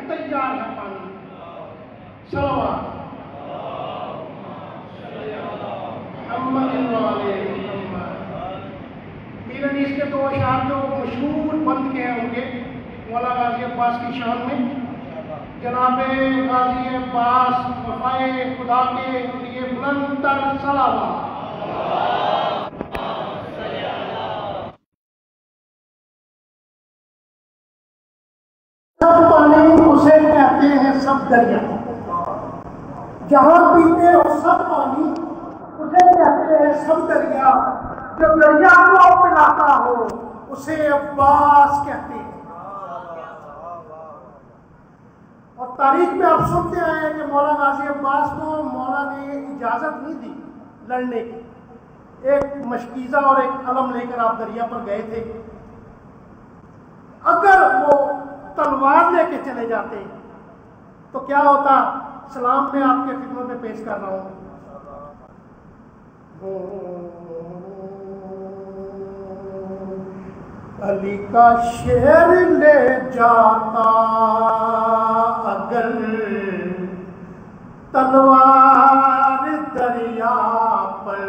تیار ہے پانی. صلوات محمد والے محمد. میرن اس کے 2 اشعار جو مشہور بند کے ہوں گے مولا غازی عباس کی شان میں. جناب غازی عباس وفائے خدا کے لیے بلند تر صلوات. سب پانی اسے کہتے ہیں سب دریا. جہاں پیتے ہو سب پانی اسے کہتے ہیں سب دریا. جو دریا کو پلاتا ہو اسے عباس کہتے ہیں. اور تاریخ میں آپ سنتے آئے ہیں کہ مولا غازی عباس کو مولا نے اجازت نہیں دی لڑنے کی. ایک مشکیزہ اور ایک علم لے کر آپ دریا پر گئے تھے. اگر وہ تلوار لے کے چلے جاتے تو کیا ہوتا؟ سلام میں آپ کے خدمت میں پیش کر رہا ہوں. علی کا شیر لے جاتا اگر تلوار دریا پر.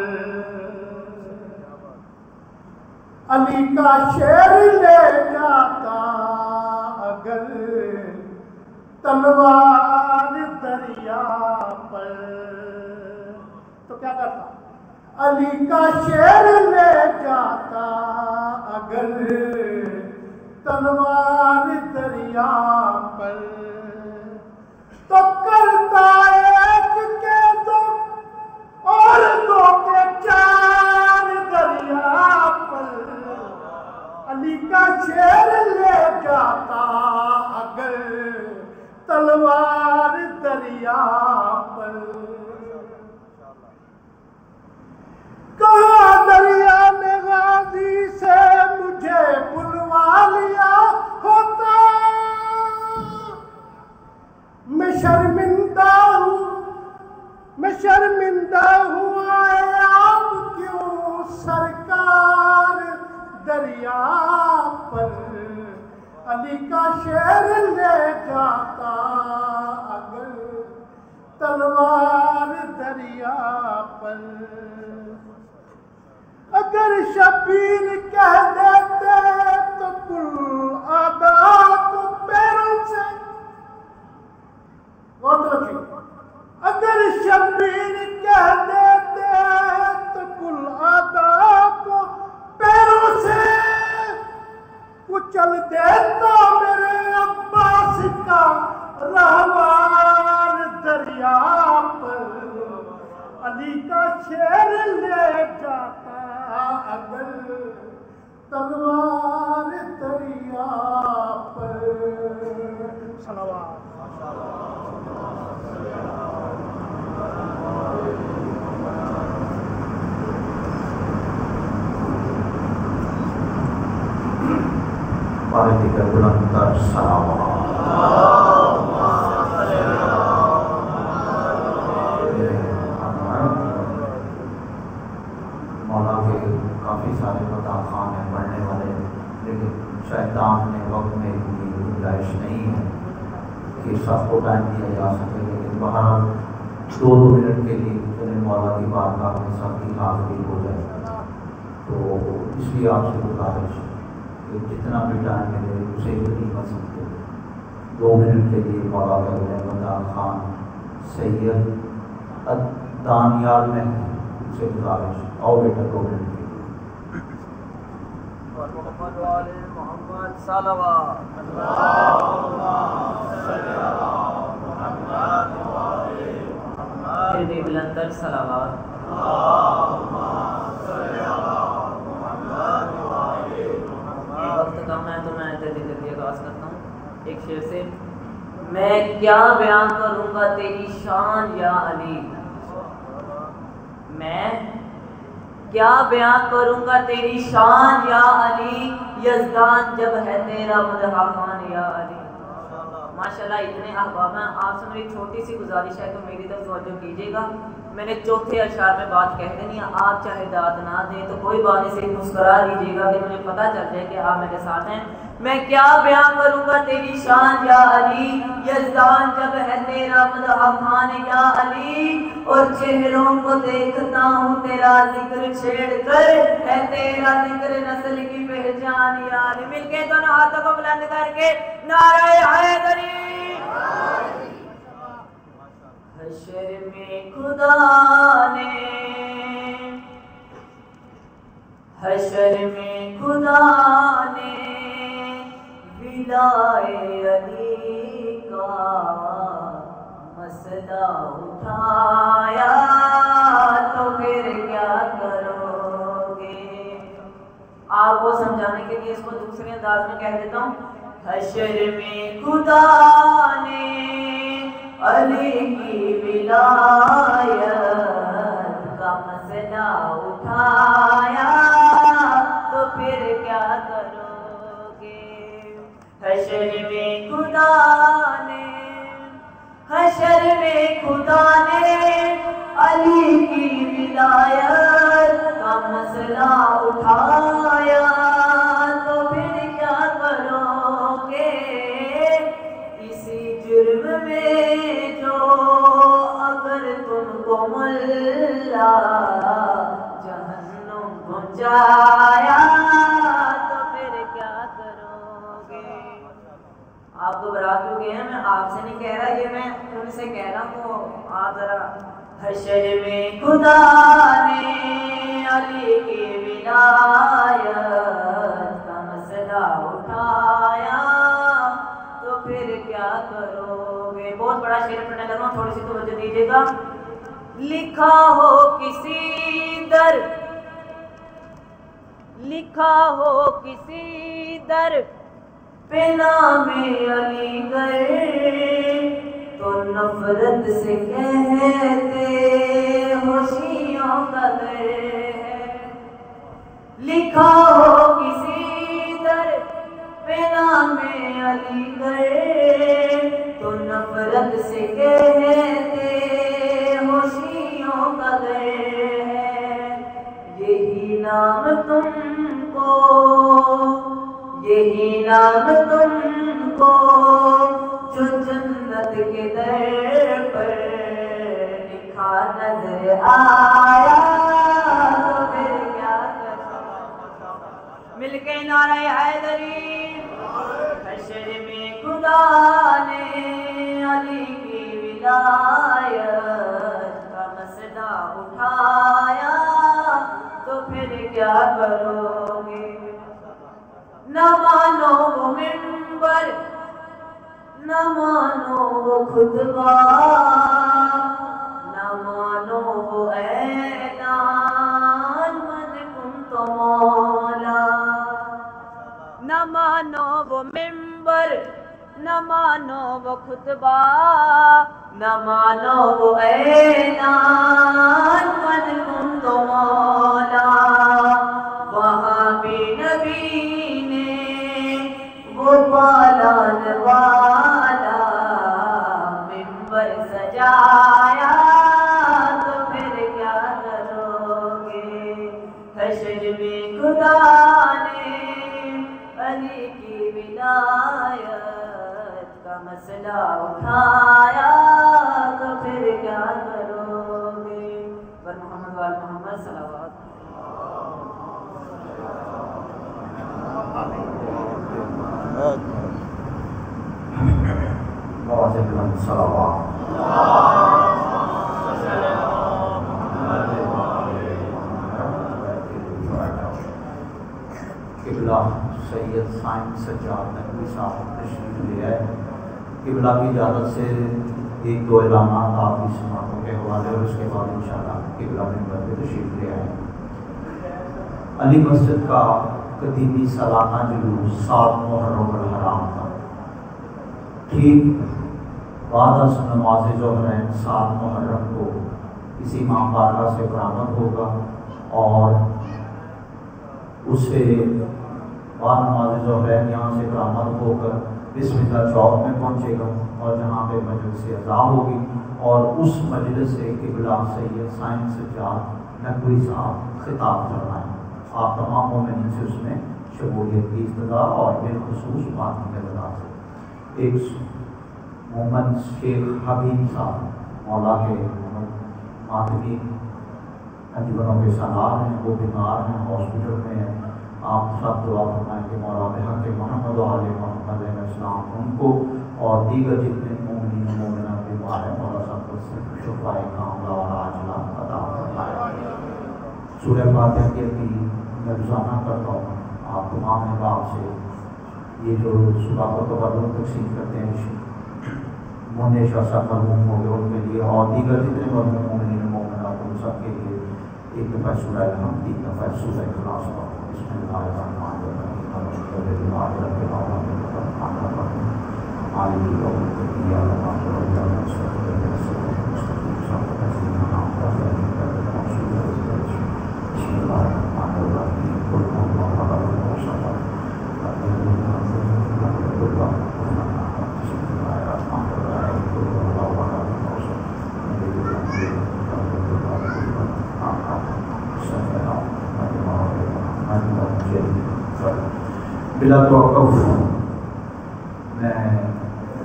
علی کا شیر لے جاتا اگر تلوار دریا پر تو کیا کرتا؟ علی کا شیر لے جاتا اگر تلوار دریا پر تو کرتا ایک کے 2 اور 2 کے 4 دریا پر. علی کا شیر لے جاتا اگر تلوار دریا پر. کہاں دریا نے غازی سے مجھے بلوا لیا ہوتا. میں شرمندہ ہوں آئے آپ کیوں سرکار دریا پر. علی کا شیر لے جاتا اگر تلوار دریا پر. اگر شبیر کہہ دیتے تو کل اعداء کو پیروں سے. اگر شبیر کہہ دیتے تو کل اعداء کو پیروں سے کچل دیتا میرے عباس کا رہوار دریا پر. علی کا شیر لے جاتا اگر تلوار دریا پر. صلوات. پارٹی کا بلند تر صلوات. مولا کے کافی سارے مداح خان ہیں پڑھنے والے، لیکن شیطان نے وقت میں اتنی گنجائش نہیں ہے کہ سب کو ٹائم دیا جا سکے. لیکن بہرحال 2 منٹ کے لیے چلے مولا کی بارگاہ میں سب کی حاضری ہو جائے. تو اس لیے آپ سے گزارش کہ جتنا بھی ٹائم ملے اسے نہیں کر سکتے. 2 منٹ کے لیے مولا کا مداح خان سید دانیال میں سے گزارش. آؤ بیٹا 2 منٹ کے لیے. محمد والے محمد صلوات. تیرے بلندر صلوات. وقت کم ہے تو میں جلدی آغاز کرتا ہوں ایک شعر سے. میں کیا بیان کروں گا تیری شان یا علی. میں کیا بیان کروں گا تیری شان یا علی. یزدان جب ہے تیرا مدح خان یا علی. ماشاءاللہ اتنے احباب ہیں. آپ سے میری چھوٹی سی گزارش ہے تو میری طرف توجہ کیجیے گا. میں نے چوتھے اشعار میں بات کہہ دینی ہے. آپ چاہے داد نہ دیں تو کوئی بات نہیں، صرف مسکرا لیجیے گا کہ مجھے پتہ چل جائے کہ آپ میرے ساتھ ہیں. میں کیا بیان کروں گا تیری شان یا علی، یزدان جب ہے تیرا مدح خوان یا علی، اور چہروں کو دیکھتا ہوں تیرا ذکر چھیڑ کر، ہے تیرا ذکر نسل کی پہچان یا علی۔ مل کے دونوں ہاتھوں کو بلند کر کے نعرہ حیدری۔ حشر میں خدا نے، حشر میں خدا نے ولائے علی کا مسئلہ اٹھایا تو پھر کیا کرو گے؟ آپ کو سمجھانے کے لیے اس کو دوسرے انداز میں کہہ دیتا ہوں۔ حشر میں خدا نے علی کی ولایت کا مسئلہ اٹھایا تو پھر کیا کرو گے؟ حشر میں خدا نے، حشر میں خدا نے علی کی ولایت کا مسئلہ اٹھایا تو پھر کیا کرو گے؟ اسی جرم میں جو اگر تم کو ملا جہنم پہنچایا تو پھر کیا کرو گے؟ آپ گھبرا کیوں گئے ہیں؟ میں آپ سے نہیں کہہ رہا، یہ میں ان سے کہہ رہا ہوں، تو آپ ذرا۔ حشر میں خدا نے علی کی ولایت کا مسئلہ اٹھایا تو پھر کیا کرو گے؟ بہت بڑا شعر پڑھنے لگا ہوں، تھوڑی سی توجہ دیجیے گا۔ لکھا ہو کسی در، لکھا ہو کسی در پہ نام علی گئے تو نفرت سے کہتے خوشیوں کا در ہے۔ لکھا ہو کسی در پہ نام علی گئے تو نفرت سے کہتے خوشیوں کا در ہے۔ یہی نام تم کو، یہی نام تم کو جو جنت کے در پر لکھا نظر آیا تو پھر کیا کرو؟ مل کے نعرہ حیدری۔ حشر میں خدا نے علی کی ولایت کا مسئلہ اٹھایا تو پھر کیا کرو گے؟ نہ مانو وہ منبر، نہ مانو وہ خطبہ، نہ مانو وہ اعلان من کنت مولا۔ نہ مانو وہ منبر، نہ مانو وہ خطبہ، نہ مانو وہ اعلان من کنت مولا۔ وہاں بھی نبی نے وہ پالان والا منبر سجایا تو پھر کیا کرو گے؟ حشر میں خدا نے علی کی ولایت کا مسئلہ اٹھایا تو پھر کیا کرو گے؟ پر محمد وال محمد صلوات۔ قبلہ سید سائن سجاد نقوی صاحب تشریف لے آئے۔ قبلہ کی اجازت سے ایک دو اعلانات آپ کی سماعتوں کے حوالے اور اس کے بعد انشاءاللہ قبلہ منبر پہ تشریف لے آئے۔ علی مسجد کا قدیمی سالانہ جلوس 7 محرم الحرام کا ٹھیک بعد از نماز ظہرین 7 محرم کو کسی امام بارگاہ سے برآمد ہوگا اور اس سے بعد نماز ظہرین یہاں سے برآمد ہو کر بسم اللہ چوک میں پہنچے گا اور جہاں پہ مجلس عزا ہوگی اور اس مجلس سے قبلہ سید سائن سجاد نقوی صاحب خطاب فرمائیں۔ آپ تمام مومنین سے اس میں شمولیت کی ابتدا اور بالخصوص بات کی ابتدا سے ایک محمد شیخ حبیب صاحب مولا کے ماتمی انجمنوں کے سالار ہیں، وہ بیمار ہیں، ہاسپٹل میں ہیں. آپ سب دعا فرمائیں کہ مولا بحق محمد و آل محمد علیہ السلام ان کو اور دیگر جتنے مومنین و مومنات بیمار ہیں مولا سب کو شفائے کاملہ اور عاجلہ عطا فرمائے. سورہ فاتحہ کی میں روزانہ کرتا ہوں آپ تمام احباب سے یہ جو صبح کو تبرک تقسیم کرتے ہیں مونے شاہ صاحب مرحوم ہو گئے ان کے لیے اور دیگر جتنے مرحوم مومنین و مومنات ان سب کے لیے ایک دفعہ سورہ الحمد، ایک دفعہ سورہ اخلاص کا بسم اللہ الرحمن الرحیم الحمدللہ رب العالمین الرحمن الرحیم مالک یوم الدین ایاک نعبد و ایاک نستعین اهدنا الصراط المستقیم صراط الذین انعمت علیہم غیر المغضوب علیہم بسم اللہ الرحمن الرحیم قل هو الله احد الله الصمد لم يلد ولم يولد ولم يكن له بسم اللہ الرحمن الرحیم قل هو الله احد الله الصمد لم يلد ولم يولد ولم يكن له بلا توقف میں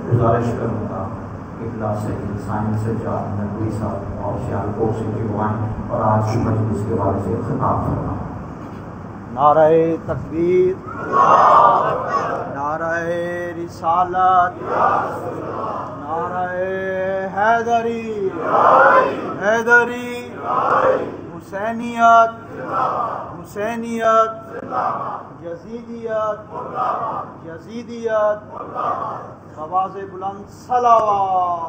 گزارش کروں گا کہ کلاس سے سائنس سے جات نقوی صاحب اور سیالکوٹ سے جوائیں اور آج کی مجلس کے حوالے سے خطاب کرنا. نعرہ تکبیر، نعرہ رسالت، نعرہ حیدری، حیدری، حسینیت، حسینیت، یزیدیت، یزیدیت، آواز بلند صلوات.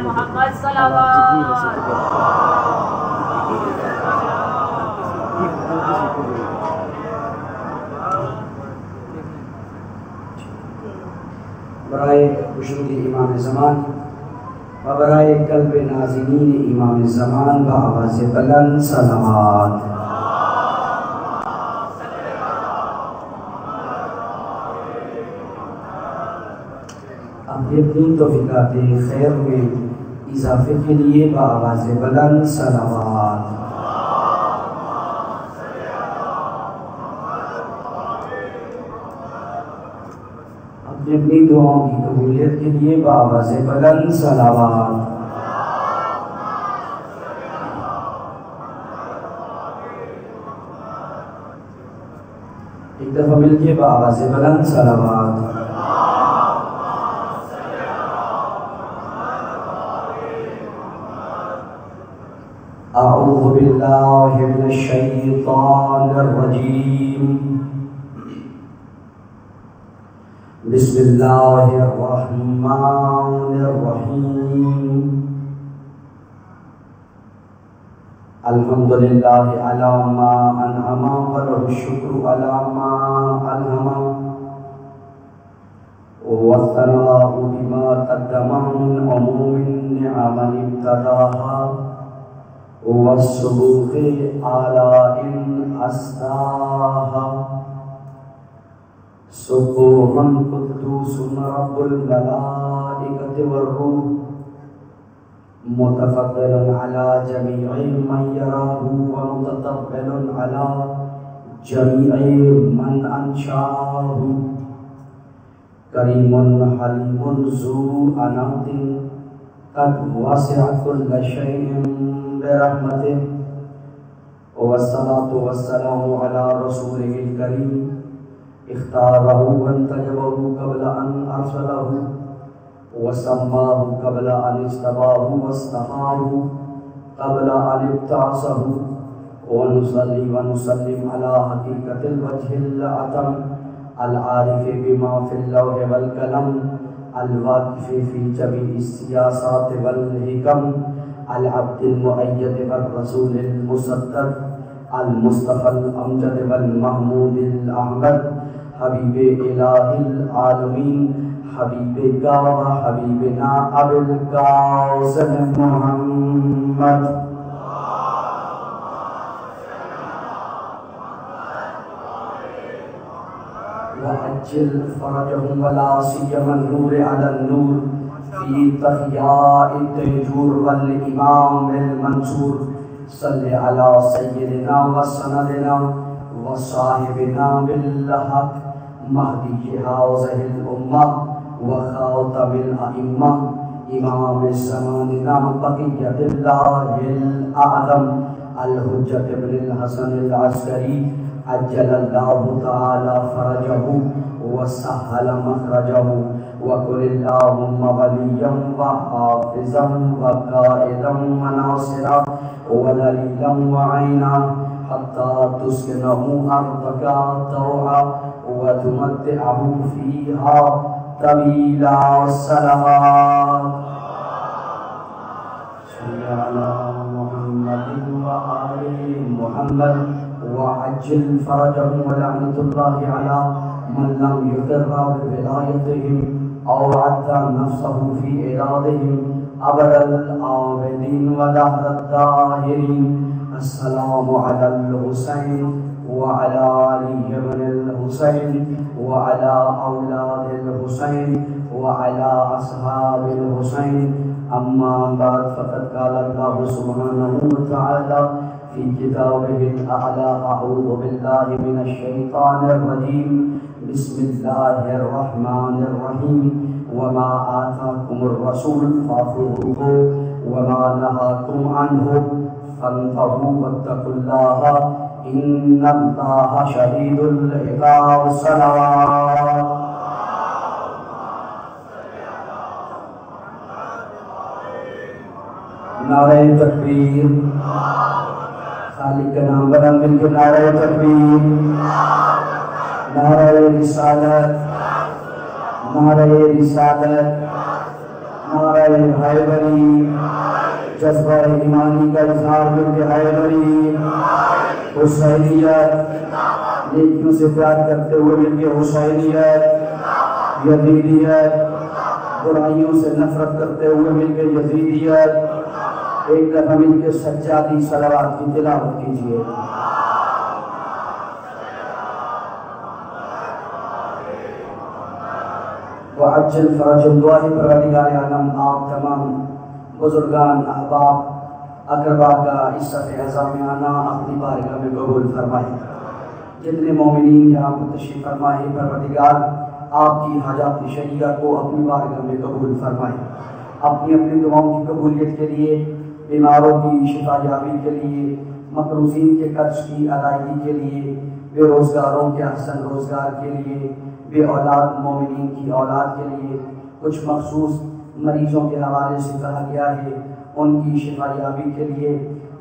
محمد صلوات. برائے خشنود امام زمان و برائے قلب ناظرین امام زمان بآواز بلند صلوات. اپنی توفیقات خیر میں اضافے کے لیے بآواز بلند صلوات. اپنی دعاؤں کی قبولیت کے لیے بآواز بلند صلوات. ایک دفعہ مل کے بآواز بلند صلوات. اعوذ باللہ من الشیطان الرجیم. بسم اللہ الرحمن الرحیم. الحمدللہ علی ما انعم وله الشکر علی ما الہم والثناء بما قدم من عموم النعم ابتداها والسبوق آلاء اسداها. سبوح قدوس رب الملائكة والروح متفضل على جميع من يراه ومتطفل على جميع من أنشاه. كريم حليم ذو أنات قد وسع كل شيء برحمته. والصلاة والسلام على رسوله الكريم اختاره وانتجبه قبل أن أرسله وسماه قبل أن اجتباه واصطفاه قبل أن ابتعثه. ونصلي ونسلم على حقيقة الوجه الأتم العارف بما في اللوح والقلم الواقف في جميع السياسات والحكم العبد المؤيد والرسول المصدق المصطفى الأمجد والمحمود الأحمد حبیب الہ العالمین حبیب کا و حبیبنا ابو القاسم محمد. وعجل فرجهم ولا سيما النور على النور في تحياء الديجور والإمام المنصور صل على سيدنا وسندنا وصاحبنا بالحق مهدي هذه الأمة وخاتم الأئمة إمام زماننا بقية الله الأعظم الحجة بن الحسن العسكري عجل الله تعالى فرجه وسهل مخرجه وكن اللهم وليا وحافظا وقائدا وناصرا ودليلا وعينا حتى تسكنه أرضك طوعا وتمتعه فيها طويلا. الصلوات صل على محمد وآل محمد وعجل فرجهم ولعنة الله على من لم يقر بولايتهم أو عدى نفسه في إرادهم أبد الآبدين ودهر الداهرين. السلام على الحسين وعلى علي بن الحسين وعلى أولاد الحسين وعلى أصحاب الحسين. أما بعد فقد قال الله سبحانه وتعالى في كتابه الأعلى أعوذ بالله من الشيطان الرجيم بسم الله الرحمن الرحيم وما آتاكم الرسول فخذوه وما نهاكم عنه فانتهوا واتقوا الله إن الله شديد العقاب. الصلوات نعرہ تکبیر خالق کا نام بلند مل کے نعرہ تکبیر نعرہ رسالت نعرہ رسالت نعرہ حیدری جذبہ ایمانی کا اظہار مل کے حیدری حسینیت نیکیوں سے پیار کرتے ہوئے مل کے حسینیت یزیدیت برائیوں سے نفرت کرتے ہوئے مل کے یزیدیت. ایک دفعہ مل کے سجادی صلوات کی تلاوت کیجئے. وعجل فرج دعا ہے پروردگار عالم آپ تمام بزرگان احباب اقربا کا اس صف عظامیانہ اپنی بارگاہ میں قبول فرمائے. جتنے مومنین یہاں پر تشریف فرمائے پروردگار آپ کی حاجات شریعہ کو اپنی بارگاہ میں قبول فرمائے. اپنی اپنی دعاؤں کی قبولیت کے لیے، بیماروں کی شفا یابی کے لیے، مقروضین کے قرض کی ادائیگی کے لیے، بے روزگاروں کے احسن روزگار کے لیے، بے اولاد مومنین کی اولاد کے لیے، کچھ مخصوص مریضوں کے حوالے سے کہا گیا ہے ان کی شفا یابی کے لیے،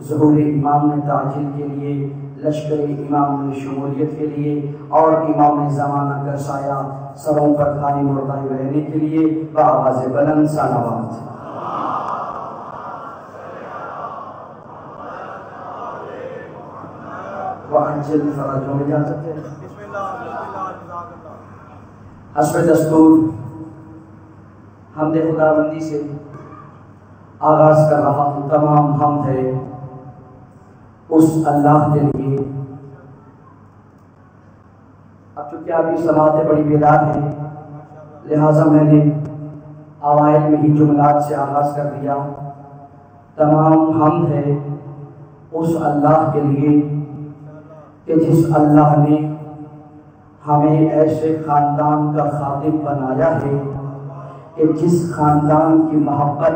ظہور امام میں تعجیل کے لیے، لشکر امام میں شمولیت کے لیے اور امام زمانہ کا سایہ سروں پر قائم اور قائم رہنے کے لیے بآواز بلند صلوات. وعجل فرجوں میں جا سکتے ہیں. حسب دستور حمد خداوندی سے آغاز کر رہا ہوں. تمام حمد ہے اس اللہ کے لیے. اب چونکہ آپ کی صلاتیں بڑی بیدار ہیں لہٰذا میں نے اوائل میں ہی جملات سے آغاز کر دیا. تمام حمد ہے اس اللہ کے لیے کہ جس اللہ نے ہمیں ایسے خاندان کا خادم بنایا ہے کہ جس خاندان کی محبت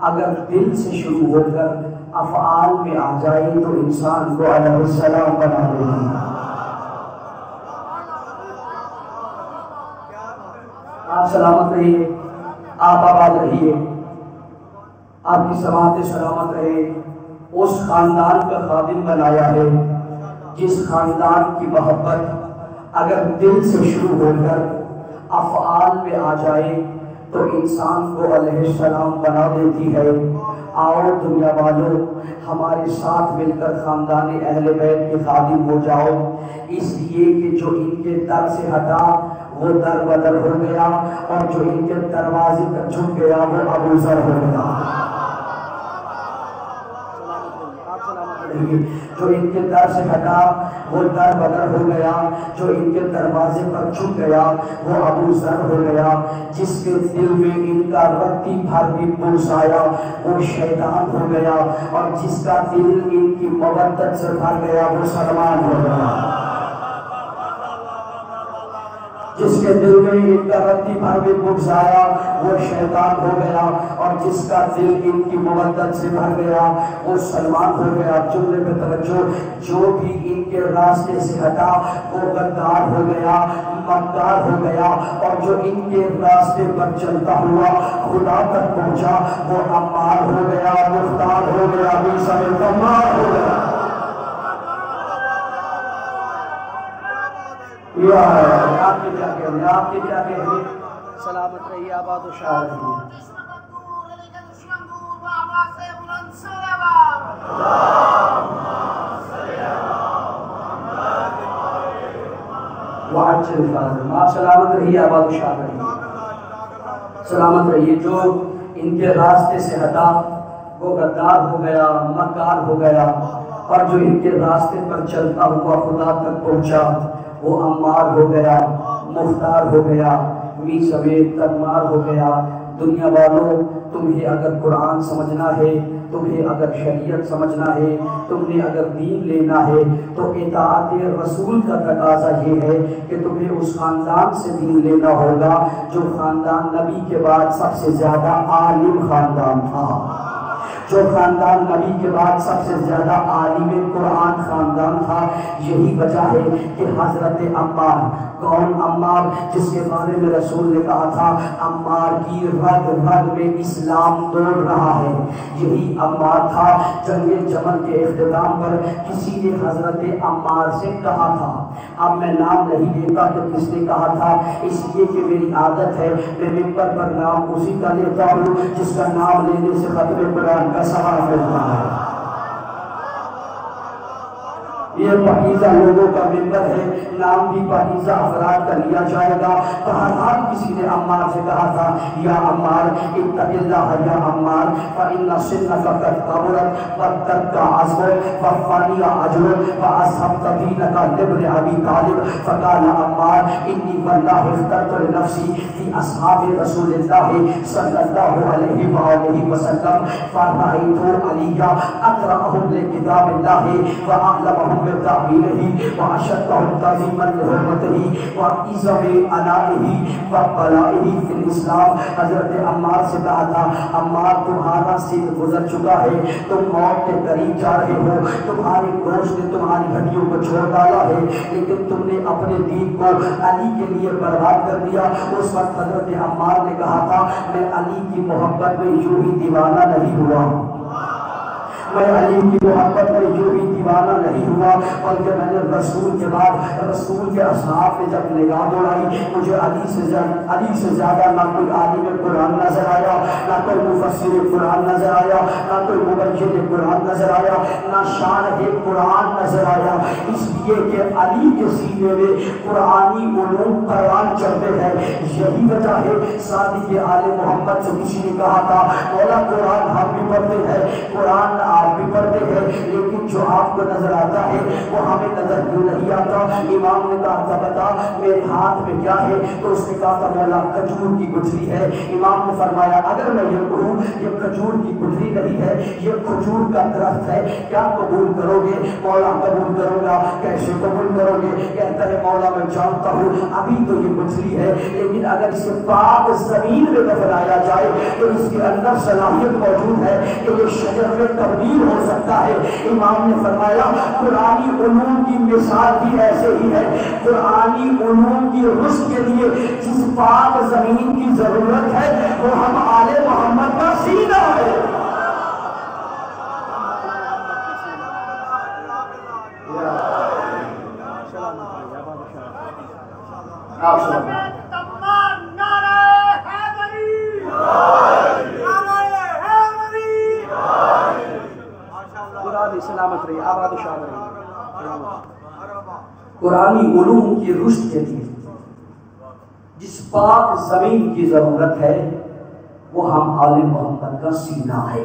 اگر دل سے شروع ہو کر افعال میں آ جائے تو انسان کو علیہ السلام بنا دیتی ہے. آپ سلامت رہیے، آپ آباد رہیے، آپ کی سماعت سلامت رہے. اس خاندان کا خادم بنایا ہے جس خاندان کی محبت اگر دل سے شروع ہو کر افعال میں آ جائے تو انسان کو علیہ السلام بنا دیتی ہے. آؤ دنیا والوں ہمارے ساتھ مل کر خاندان اہل بیت کے خادم ہو جاؤ، اس لیے کہ جو ان کے در سے ہٹا وہ در بدر ہو گیا اور جو ان کے دروازے پر جھک گیا وہ ابو ذر ہو گیا. جو ان کے در سے ہٹا وہ در بدر ہو گیا، جو ان کے دروازے پر چھپ گیا وہ ابو ذر ہو گیا، جس کے دل میں ان کا رتی بھر بھی بغض آیا وہ شیطان ہو گیا، اور جس کا دل ان کی مودت سے بھر گیا وہ سلمان ہو گیا۔ جس کے دل میں ان کا رتی بھر بھی بغض آیا وہ شیطان ہو گیا، اور جس کا دل ان کی مودت سے بھر گیا وہ سلمان ہو گیا۔ جملے پہ توجہ، جو بھی ان کے راستے سے ہٹا وہ غدار ہو گیا، مکار ہو گیا، اور جو ان کے راستے پر چلتا ہوا خدا تک پہنچا وہ عمار ہو گیا، مختار ہو گیا، عیسیٰ عمار ہو گیا۔ آپ کے کیا کہہ رہے ہیں؟ آپ کے کیا کہہ رہے ہیں؟ سلامت رہیے، آباد و شاد رہیے۔ آپ سلامت رہیے، آباد و شاد رہیے، سلامت رہیے۔ جو ان کے راستے سے ہٹا وہ غدار ہو گیا، مکار ہو گیا، اور جو ان کے راستے پر چلتا ہوا خدا تک پہنچا وہ عمار ہو گیا، مختار ہو گیا، می سمیت تنمار ہو گیا۔ دنیا والوں، تمہیں اگر قرآن سمجھنا ہے، تمہیں اگر شریعت سمجھنا ہے، تمہیں اگر دین لینا ہے تو اطاعت رسول کا تقاضا یہ ہے کہ تمہیں اس خاندان سے دین لینا ہوگا جو خاندان نبی کے بعد سب سے زیادہ عالم خاندان تھا، جو خاندان نبی کے بعد سب سے زیادہ عالم قرآن خاندان تھا۔ یہی وجہ ہے کہ حضرت عمار، کون عمار؟ جس کے بارے میں رسول نے کہا تھا عمار کی رگ رگ میں اسلام دوڑ رہا ہے، یہی عمار تھا۔ جنگ جمل کے اختتام پر کسی نے حضرت عمار سے کہا تھا، اب میں نام نہیں لیتا کہ کس نے کہا تھا، اس لیے کہ میری عادت ہے میں ممبر پر نام اسی کا لیتا ہوں جس کا نام لینے سے ختم قرآن کا ثواب ملتا ہے۔ یہ پاکیزہ لوگوں کا ممبر ہے، نام بھی پاکیزہ افراد کا لیا جائے گا۔ بہرحال کسی نے عمار سے کہا تھا یا عمار اتق اللہ یا عمار فإن سنک قد کبرت وترک عزم وفانی اجر واصحبت دینک لابن ابی طالب فقال عمار انی واللہ اخترت لنفسی فی اصحاب رسول اللہ صلی اللہ علیہ وآلہ وسلم فرأیت علی اقرأهم لکتاب اللہ واعلمهم بتعبیرہ واشدهم تعظیما لحرمتہ وعظم عنائہ وبلائہ فی الاسلام۔ حضرت عمار سے کہا تھا عمار تمہارا سن گزر چکا ہے، تم موت کے قریب جا رہے ہو، تمہارے گوشت نے تمہاری ہڈیوں کو چھوڑ ڈالا ہے، لیکن تم نے اپنے دین کو علی کے لیے برباد کر دیا۔ اس وقت حضرت عمار نے کہا تھا میں علی کی محبت میں یوں ہی دیوانہ نہیں ہوا، میں علی کی محبت میں جو بھی دیوانہ نہیں ہوا، بلکہ میں نے رسول کے بعد رسول کے اصحاب نے جب نگاہ دوڑائی مجھے علی سے زیادہ نہ کوئی عالم قرآن نظر آیا، نہ کوئی مفسر قرآن نظر آیا، نہ کوئی مبین قرآن نظر آیا، نہ شارح قرآن نظر آیا، اس لیے کہ علی کے سینے میں قرآنی علوم قرآن چلتے ہیں۔ یہی وجہ ہے صادق آل محمد سے کسی نے کہا تھا مولا قرآن ہم بھی پڑھتے ہیں، قرآن آپ بھی پڑھتے ہیں، لیکن جو آپ کو نظر آتا ہے وہ ہمیں نظر کیوں نہیں آتا؟ امام نے کہا تھا بتا میرے ہاتھ میں کیا ہے؟ تو اس نے کہا تھا مولا کھجور کی گٹھلی ہے۔ امام نے فرمایا اگر میں یہ کہوں یہ کھجور کی گٹھلی نہیں ہے، یہ کھجور کا درخت ہے، کیا قبول کرو گے؟ مولا قبول کروں گا۔ کیسے قبول کرو گے؟ کہتا ہے مولا میں جانتا ہوں ابھی تو یہ گٹھلی ہے، لیکن اگر اسے پاک زمین میں دفنایا جائے تو اس کے اندر صلاحیت موجود ہے کہ یہ شجر میں تبدیل ہو سکتا ہے۔ امام نے فرمایا قرآنی علوم کی مثال بھی ایسے ہی ہے، قرآنی علوم کی رشد کے لیے جس پاک زمین کی ضرورت ہے وہ ہم آل محمد کا سینہ ہے۔ سلامت رہی، آباد و شاد رہی۔ قرآنی علوم کی رشد کے لیے جس پاک زمین کی ضرورت ہے وہ ہم آل محمد کا سینہ ہے۔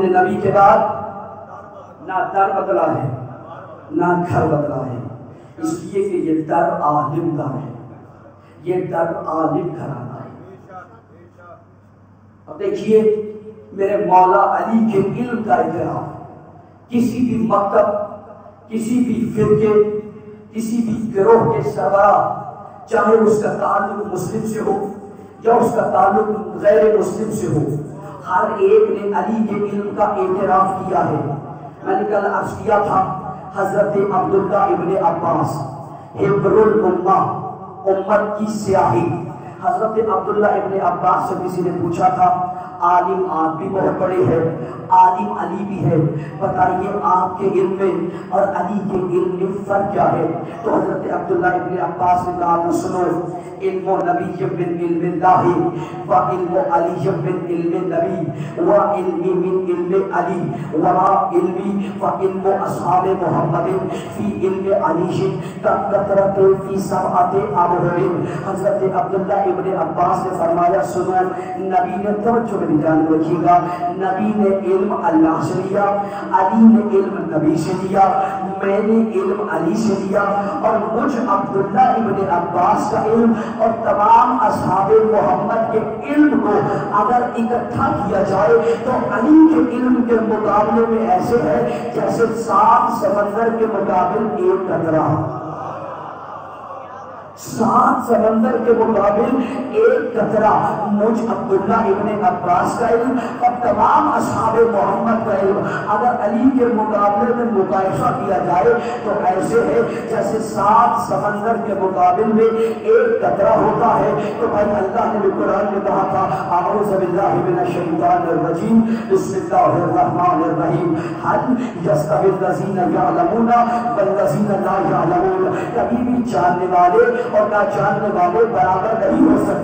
اپنے نبی کے بعد نہ در بدلا ہے نہ گھر بدلا ہے، اس لیے کہ یہ در عالم کا ہے، یہ در عالم گھرانا ہے۔ اب دیکھیے میرے مولا علی کے علم کا اعتراف کسی بھی مکتب، کسی بھی فرقے، کسی بھی گروہ کے سربراہ، چاہے اس کا تعلق مسلم سے ہو یا اس کا تعلق غیر مسلم سے ہو، ہر ایک نے علی کے علم کا اعتراف کیا ہے۔ میں نے کل عرض کیا تھا حضرت عبداللہ ابن عباس حبر الامہ، امت کی سیاہی، حضرت عبداللہ ابن عباس سے کسی نے پوچھا تھا عالم آپ بھی بہت بڑے ہیں، عالم علی بھی ہے، بتائیے آپ کے علم میں اور علی کے علم میں فرق کیا ہے؟ تو حضرت عبداللہ ابن عباس نے کہا سنو، علم نبی من علم اللہ و علم علی من علم نبی و علمی من علم علی وما علمی و علم اصحاب محمد فی علم علی کثرت فی سبعۃ ابحر۔ حضرت عبداللہ ابن عباس نے فرمایا سنو، نبی نے توجہ میں دھیان رکھیے گا، نبی نے علم اللہ سے لیا، علی نے علم نبی سے لیا، میں نے علم علی سے لیا، اور مجھ عبداللہ ابن عباس کا علم اور تمام اصحاب محمد کے علم کو اگر اکٹھا کیا جائے تو علی کے علم کے مقابلے میں ایسے ہے جیسے 7 سمندر کے مقابل ایک قطرہ، 7 سمندر کے مقابل ایک قطرہ۔ مجھ عبداللہ ابن عباس کا علم اور تمام اصحاب محمد کا علم اگر علی کے مقابلے میں مقایسہ کیا جائے تو ایسے ہے جیسے 7 سمندر کے مقابل میں ایک قطرہ ہوتا ہے۔ تو بھائی اللہ نے بھی قرآن میں کہا تھا اعوذ باللہ من الشیطان الرجیم بسم اللہ الرحمن الرحیم هل یستوی الذین یعلمون والذین لا یعلمون۔ کبھی بھی جاننے والے اور نہ جاننے والے برابر نہیں ہو سکتے،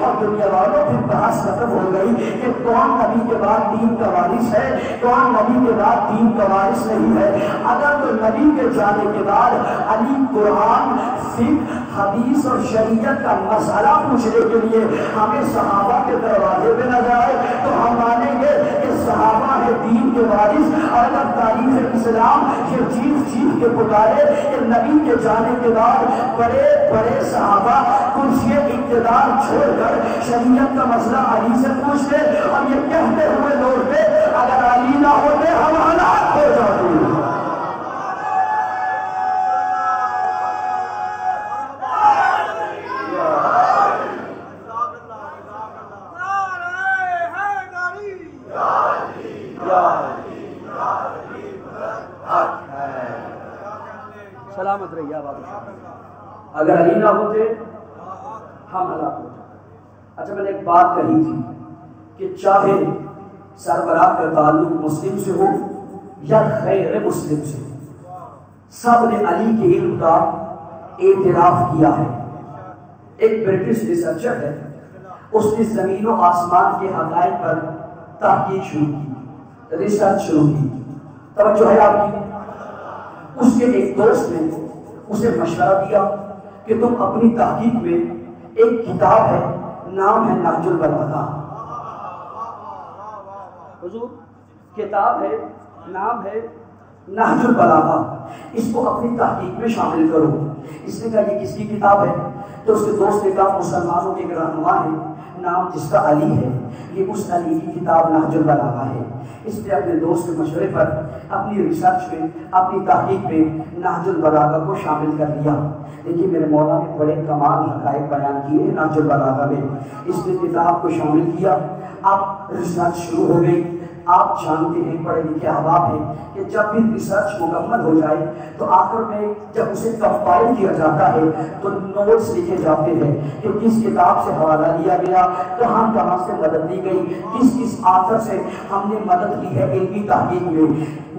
اور دنیا والوں پھر بحث ختم ہو گئی کہ کون نبی کے بعد دین کا وارث ہے، کون نبی کے بعد دین کا وارث نہیں ہے۔ اگر تو نبی کے جانے کے بعد علی قرآن، فقہ، حدیث اور شریعت کا مسئلہ پوچھنے کے لیے ہمیں صحابہ کے دروازے پہ نہ جائے تو ہم مانیں گے کہ صحابہ ہے دین کے وارث، اور اگر تاریخ اسلام یہ چیخ کے پکارے کہ نبی کے جانے کے بعد بڑے بڑے صحابہ کرسی اقتدار چھوڑ کر شریعت کا مسئلہ علی سے پوچھتے اور یہ کہتے ہوئے لوٹتے اگر علی نہ ہوتے ہم ہلاک ہو جاتے۔ سلامت رہیے بادشاہ، اگر علی نہ ہوتے ہم ہلاک ہو جاتے۔ اچھا میں نے ایک بات کہی تھی کہ چاہے سربراہ کا تعلق مسلم سے ہو یا غیر مسلم سے، سب نے علی کے علم کا اعتراف کیا ہے۔ ایک برٹش ریسرچر ہے، اس نے زمین و آسمان کے حقائق پر تحقیق شروع کی، ریسرچ شروع کی، توجہ ہے آپ کی۔ اس کے ایک دوست نے اسے مشورہ دیا کہ تم اپنی تحقیق میں ایک کتاب ہے، نام ہے نہج البلاغہ، حضور کتاب ہے، نام ہے نہج البلاغہ، اس کو اپنی تحقیق میں شامل کرو۔ اس نے کہا یہ کس کی کتاب ہے؟ تو اس کے دوست نے کہا مسلمانوں کے ایک رہنما ہے، نام جس کا علی ہے، یہ اس علی کی کتاب نہج البلاغہ ہے۔ اس نے اپنے دوست کے مشورے پر اپنی ریسرچ میں، اپنی تحقیق میں نہج البلاغہ کو شامل کر لیا۔ دیکھیے میرے مولا نے بڑے کمال حقائق بیان کیے نہج البلاغہ میں، اس نے کتاب کو شامل کیا۔ اب ریسرچ شروع ہو گئی۔ آپ جانتے ہیں پڑھے لکھے احباب ہیں کہ جب بھی ریسرچ مکمل ہو جائے تو آخر میں جب اسے کمپائل کیا جاتا ہے تو نوٹس لکھے جاتے ہیں کہ کس کتاب سے حوالہ لیا گیا، کہاں سے مدد لی گئی، کس آثر سے ہم نے مدد لی ہے علمی تحقیق میں،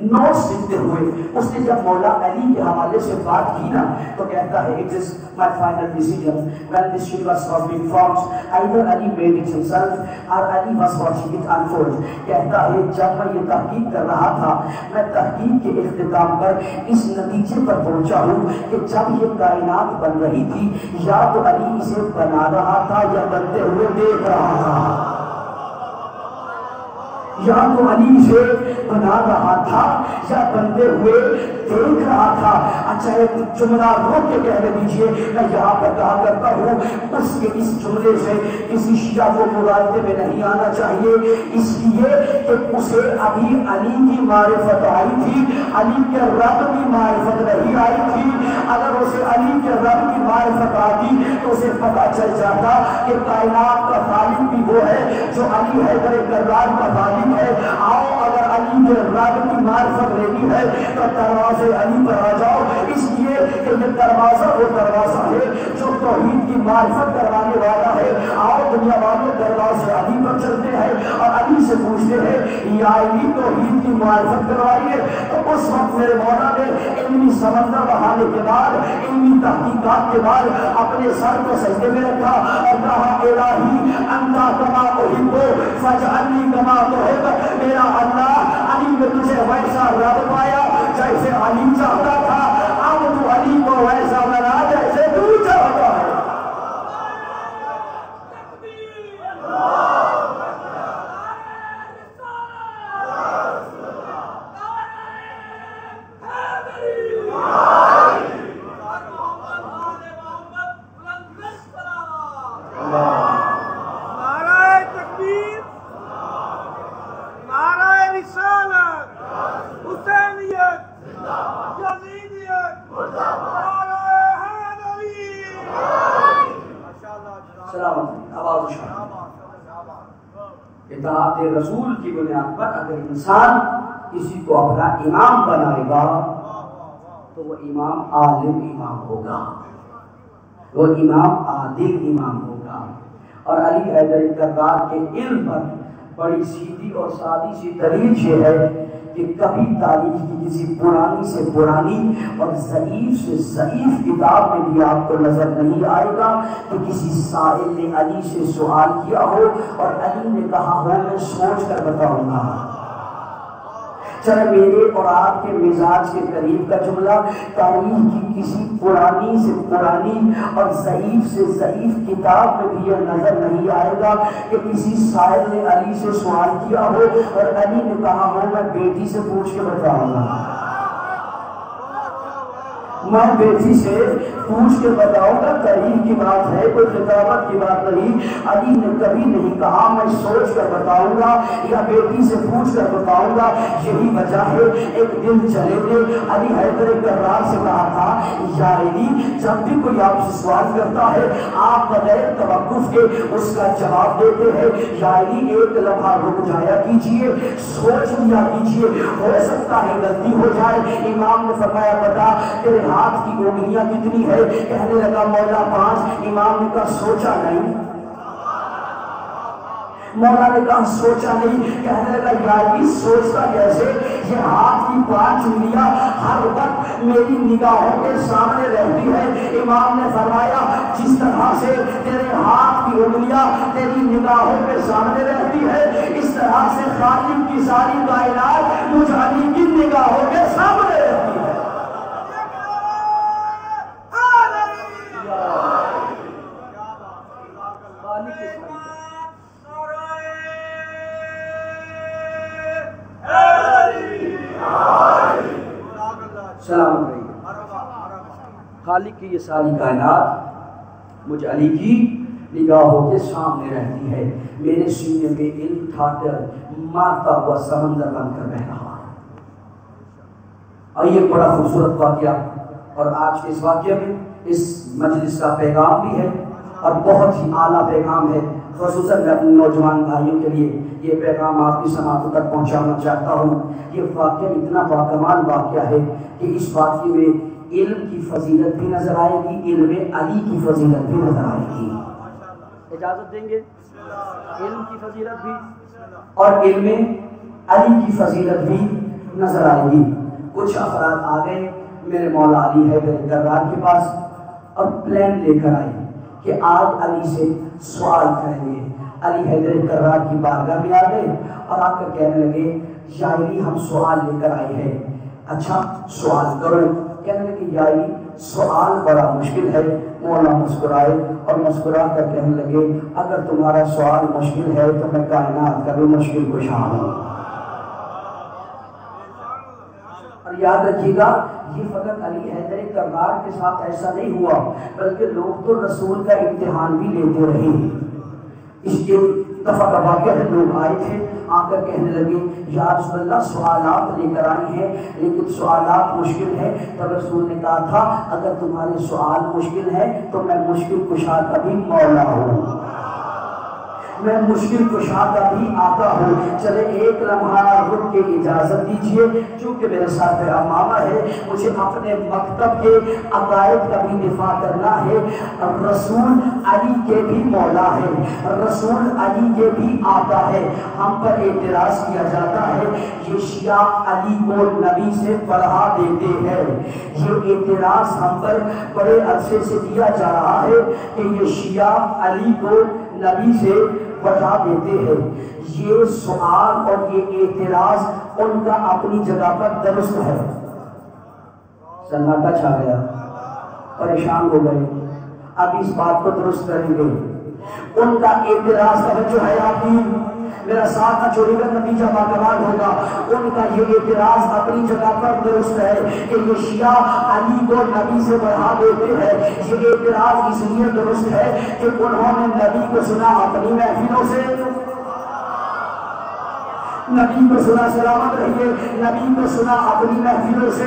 نوٹس لکھتے ہوئے۔ اس نے جب مولا علی کے حوالے سے بات کی نا تو کہتا ہے it is my final decision when this universe was being formed either Ali made it himself or Ali was watching it unfold۔ کہتا ہے جب میں یہ تحقیق کر رہا تھا میں تحقیق کے اختتام پر اس نتیجے پر پہنچا ہوں کہ جب یہ کائنات بن رہی تھی یا تو علی اسے بنا رہا تھا یا بنتے ہوئے دیکھ رہا تھا، یا تو علی سے بنا رہا تھا یا بنتے ہوئے دیکھ رہا تھا؟ اچھا ایک جملہ روک کے کہہ دیجئے، میں یہاں پر کہا کرتا ہوں اس کے اس جملے سے کسی شیعہ کو مغالطے میں نہیں آنا چاہیے، اس لیے کہ اسے ابھی علی کی معرفت آئی تھی، علی کے رب کی معرفت نہیں آئی تھی۔ اگر اسے علی کے رب کی معرفت آتی تو اسے پتہ چل جاتا کہ کائنات کا خالق بھی وہ ہے جو علی حیدر کرار کا خالق ہے۔ آؤ اگر علی کے رب کی معرفت لینی ہے تو دروازے علی پر آ جاؤ، اس لیے کہ یہ دروازہ وہ دروازہ ہے جو توحید کی معرفت کروانے والا ہے۔ آؤ دنیا والے دروازے علی پر چلتے ہیں اور علی سے پوچھتے ہیں یا علی توحید کی معرفت کروائیے۔ تو اس وقت میرے مولا نے علمی سمندر بہانے کے بعد، علمی تحقیقات کے بعد اپنے سر کو سجدے میں رکھا اور کہا الہی انتا کما احب فاجعلنی کما تحب، میرا اللہ علی میں تجھے ویسا رب پایا جیسے علی چاہتا تھا، اب تو علی کو ویسا بنا جیسے تو چاہتا ہے۔ اطاعت رسول کی بنیاد پر اگر انسان کسی کو اپنا امام بنائے گا تو وہ امام عالم امام ہوگا، وہ امام عادل امام ہوگا۔ اور علی حیدر کرار کے علم پر بڑی سیدھی اور سادی سی دلیل یہ ہے کہ کبھی تاریخ کی کسی پرانی سے پرانی اور ضعیف سے ضعیف کتاب میں بھی آپ کو نظر نہیں آئے گا کہ کسی سائل نے علی سے سوال کیا ہو اور علی نے کہا ہو میں سوچ کر بتاؤں گا۔ چلے میرے اور آپ کے مزاج کے قریب کا جملہ تاریخ کی کسی پرانی سے پرانی اور ضعیف سے ضعیف کتاب میں بھی یہ نظر نہیں آئے گا کہ کسی سائل نے علی سے سوال کیا ہو اور علی نے کہا ہو میں بیٹی سے پوچھ کے بتاؤں گا، میں بیٹی سے پوچھ کے بتاؤں گا۔ تاریخ کی بات ہے، کوئی کتابت کی بات نہیں۔ علی نے کبھی نہیں کہا میں سوچ کر بتاؤں گا یا بیٹی سے پوچھ کر بتاؤں گا۔ یہی وجہ ہے ایک دن چلے گئے علی حیدر کرار سے کہا تھا یا علی جب بھی کوئی آپ سے سوال کرتا ہے آپ بغیر توقف کے اس کا جواب دیتے ہیں، یا علی ایک لمحہ رک جایا کیجئے، سوچ لیا کیجئے، ہو سکتا ہے غلطی ہو جائے۔ امام نے فرمایا بتا تیرے ہاتھ کی انگلیاں کتنی ہے؟ کہنے لگا مولا 5۔ امام نے کہا سوچا نہیں؟ مولا نے کہا سوچا نہیں؟ کہنے لگا یار بھی سوچتا کیسے؟ یہ ہاتھ کی 5 انگلیاں ہر وقت میری نگاہوں کے سامنے رہتی ہے۔ امام نے فرمایا جس طرح سے تیرے ہاتھ کی انگلیاں تیری نگاہوں کے سامنے رہتی ہے، اس طرح سے خالق کی ساری کائنات مجھ علی کی نگاہوں کے سامنے رہتی ہے۔ سلام خالق کی یہ ساری کائنات مجھ علی کی نگاہوں کے سامنے رہتی ہے، میرے سینے میں علم تھا کر مارتا ہوا سمندر بن کر بہ رہا ہے۔ اور یہ بڑا خوبصورت واقعہ، اور آج کے اس واقعے میں اس مجلس کا پیغام بھی ہے اور بہت ہی اعلیٰ پیغام ہے، خصوصاً میں اپنے نوجوان بھائیوں کے لیے یہ پیغام آپ کی سماعتوں تک پہنچانا چاہتا ہوں۔ یہ واقعہ اتنا باکمال واقعہ ہے کہ اس واقعے میں علم کی فضیلت بھی نظر آئے گی، علم علی کی فضیلت بھی نظر آئے گی۔ اجازت دیں گے؟ علم کی فضیلت بھی اور علم علی کی فضیلت بھی نظر آئے گی۔ کچھ افراد آ گئے میرے مولا علی حیدر کرار کے پاس اور پلان لے کر آئے کہ آج علی سے سوال کریں گے۔ علی حیدر کرار کی بارگاہ میں آ گئے اور آ کر کہنے لگے یا علی ہم سوال لے کر آئے ہیں۔ اچھا سوال کرو۔ کہنے لگے یا علی سوال بڑا مشکل ہے۔ مولا مسکرائے اور مسکرا کر کہنے لگے اگر تمہارا سوال مشکل ہے تو میں کائنات کا بھی مشکل کشا ہوں۔ اور یاد رکھیے گا یہ فقط علی حیدر کرار کے ساتھ ایسا نہیں ہوا، بلکہ لوگ تو رسول کا امتحان بھی لیتے رہے۔ اس کے دفعہ کا واقعہ ہے، لوگ آئے تھے، آ کر کہنے لگے یا رسول اللہ سوالات لے کر آئی ہیں لیکن سوالات مشکل ہے۔ تو رسول نے کہا تھا اگر تمہارے سوال مشکل ہے تو میں مشکل کشا کا بھی مولا ہوں، میں مشکل کشا کا بھی آقا ہوں۔ چلے ایک لمحہ رک کے اجازت دیجئے، چونکہ میرے ساتھ میرا ماما ہے، مجھے اپنے مکتب کے عقائد کا بھی دفاع کرنا ہے۔ رسول علی کے بھی مولا ہے، رسول علی کے بھی آقا ہے۔ ہم پر اعتراض کیا جاتا ہے یہ شیعہ علی کو نبی سے بڑھا دیتے ہیں، یہ اعتراض ہم پر بڑے عرصے سے دیا جا رہا ہے کہ یہ شیعہ علی کو نبی سے بڑھا دیتے ہیں۔ یہ سوال اور یہ اعتراض ان کا اپنی جگہ پر درست ہے۔ سناٹا چھا گیا، پریشان ہو گئے، اب اس بات کو درست کریں گے۔ ان کا اعتراض توجہ ہے آپ کی، میرا ساتھ نہ چھوڑے گا، نتیجہ باکمال ہوگا۔ ان کا یہ اعتراض اپنی جگہ پر درست ہے کہ یہ شیعہ علی کو نبی سے بڑھا دیتے ہیں۔ یہ اعتراض اس لیے درست ہے کہ انہوں نے نبی کو سنا اپنی محفلوں سے، نبی کو سنا سلامت رہیے، نبی کو سنا اپنی محفلوں سے،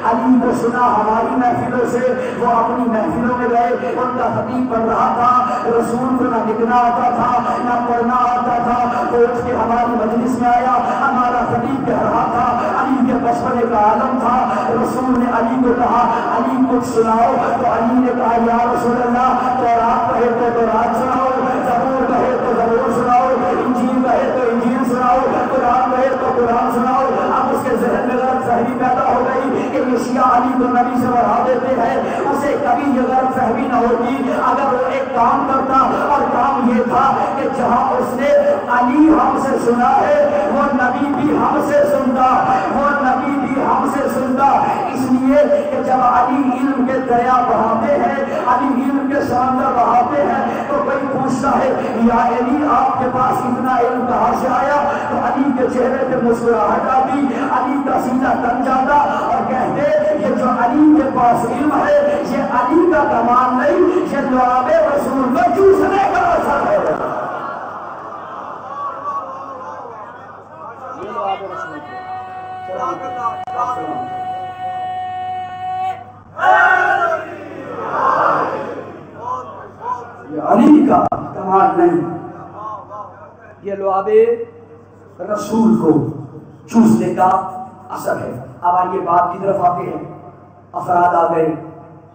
علی کو سنا ہماری محفلوں سے۔ وہ اپنی محفلوں میں گئے، ان کا خطیب پڑھ رہا تھا، رسول کو نہ لکھنا آتا تھا نہ پڑھنا آتا تھا، وہ اٹھ کے ہماری مجلس میں آیا، ہمارا خطیب کہہ رہا تھا، علی کے بچپنے کا عالم تھا۔ رسول نے علی کو کہا علی کچھ سناؤ، تو علی نے کہا یا رسول اللہ تورات کہے تو تورات سناؤ، زبور کہے تو زبور سناؤ، انجیل کہے تو انجیل سناؤ، قرآن کہے تو قرآن سناؤ۔ اب اس کے ذہن میں غلط فہمی پیدا ہو گئی کہ یہ شیعہ علی کو نبی سے بڑھا دیتے ہیں۔ اسے کبھی یہ غلط فہمی نہ ہوتی اگر وہ ایک کام کرتا، اور کام یہ تھا کہ جہاں اس نے علی ہم سے سنا ہے وہ نبی بھی ہم سے سنتا، وہ نبی بھی ہم سے سنتا۔ اس لیے کہ جب علی علم کے دریا بہاتے ہیں، علی علم کے سمندر بہاتے ہیں، تو کوئی پوچھتا ہے یا علی آپ کے پاس اتنا علم کہاں سے آیا؟ تو علی کے چہرے پہ مسکراہٹ آتی، علی کا سینہ تن جاتا اور کہتے یہ جو علی کے پاس علم ہے یہ علی کا کمال نہیں، یہ لعاب رسول کو چوسنے کا اثر ہے۔ یہ علی کا کمال نہیں، یہ لعاب رسول کو چوسنے کا اثر ہے۔ اب آئیے بات کی طرف آتے ہیں۔ افراد آ گئے،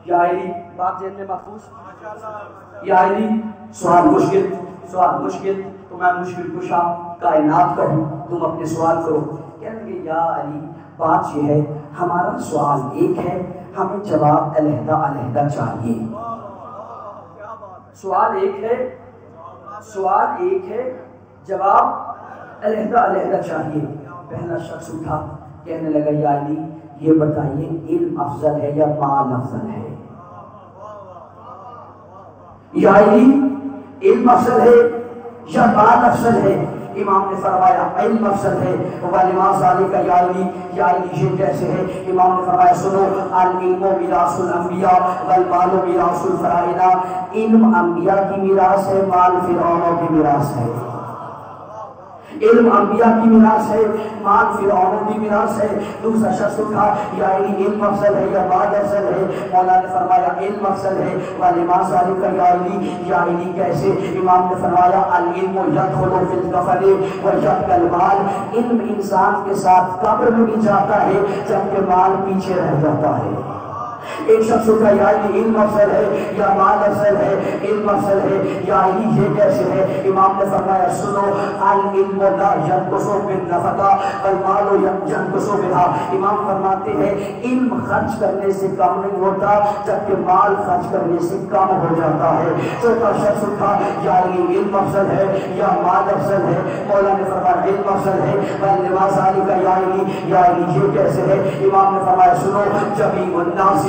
یا علی بات ذہن میں محفوظ، یا علی سوال مشکل، سوال مشکل تو میں مشکل کشا کائنات کا ہوں، تم اپنے سوال کرو۔ کہنے لگے یا علی بات یہ ہے ہمارا سوال ایک ہے، ہمیں جواب علیحدہ علیحدہ چاہیے۔ سوال ایک ہے، سوال ایک ہے، جواب علیحدہ علیحدہ چاہیے۔ پہلا شخص اٹھا، کہنے لگا یا علی یہ بتائیے علم افضل ہے یا مال افضل ہے؟ یا علی علم افضل ہے یا مال افضل ہے؟ امام نے فرمایا علم افضل ہے۔ وَلِمَا ذَلِكَ یا علی، یا علی یہ کیسے ہے؟ امام نے فرمایا سنو، العلم میراث الانبیاء والمال میراث الفرائض، علم انبیاء کی میراث ہے، مال فرعونوں کی میراث ہے۔ علم انبیاء کی میراث ہے، مال فرعونوں کی میراث ہے۔ دوسرا شخص اٹھا، یا علی علم افضل ہے یا مال افضل ہے؟ مولا نے فرمایا علم افضل ہے۔ وَلِمَا ذَلِكَ یا علی، یا علی کیسے؟ امام نے فرمایا العلم يدخل في الكفن ويبقى المال، علم انسان کے ساتھ قبر میں بھی جاتا ہے جبکہ مال پیچھے رہ جاتا ہے۔ ایک شخص کا یا علی علم افضل ہے یا مال افضل ہے؟ علم افضل ہے۔ یا علی یہ کیسے ہے؟ امام نے فرمایا سنو، العلم لا ينقص بالنفقہ والمال ينقص بها۔ امام فرماتے ہیں علم خرچ کرنے سے کم نہیں ہوتا جبکہ مال خرچ کرنے سے کم ہو جاتا ہے۔ چوتھا شخص اٹھا، یا علی علم افضل ہے یا مال افضل ہے؟ مولا نے فرمایا علم افضل ہے۔ وَلِمَا ذَلِكَ یا علی، یا علی یہ کیسے ہے؟ امام نے فرمایا سنو، جمیع الناس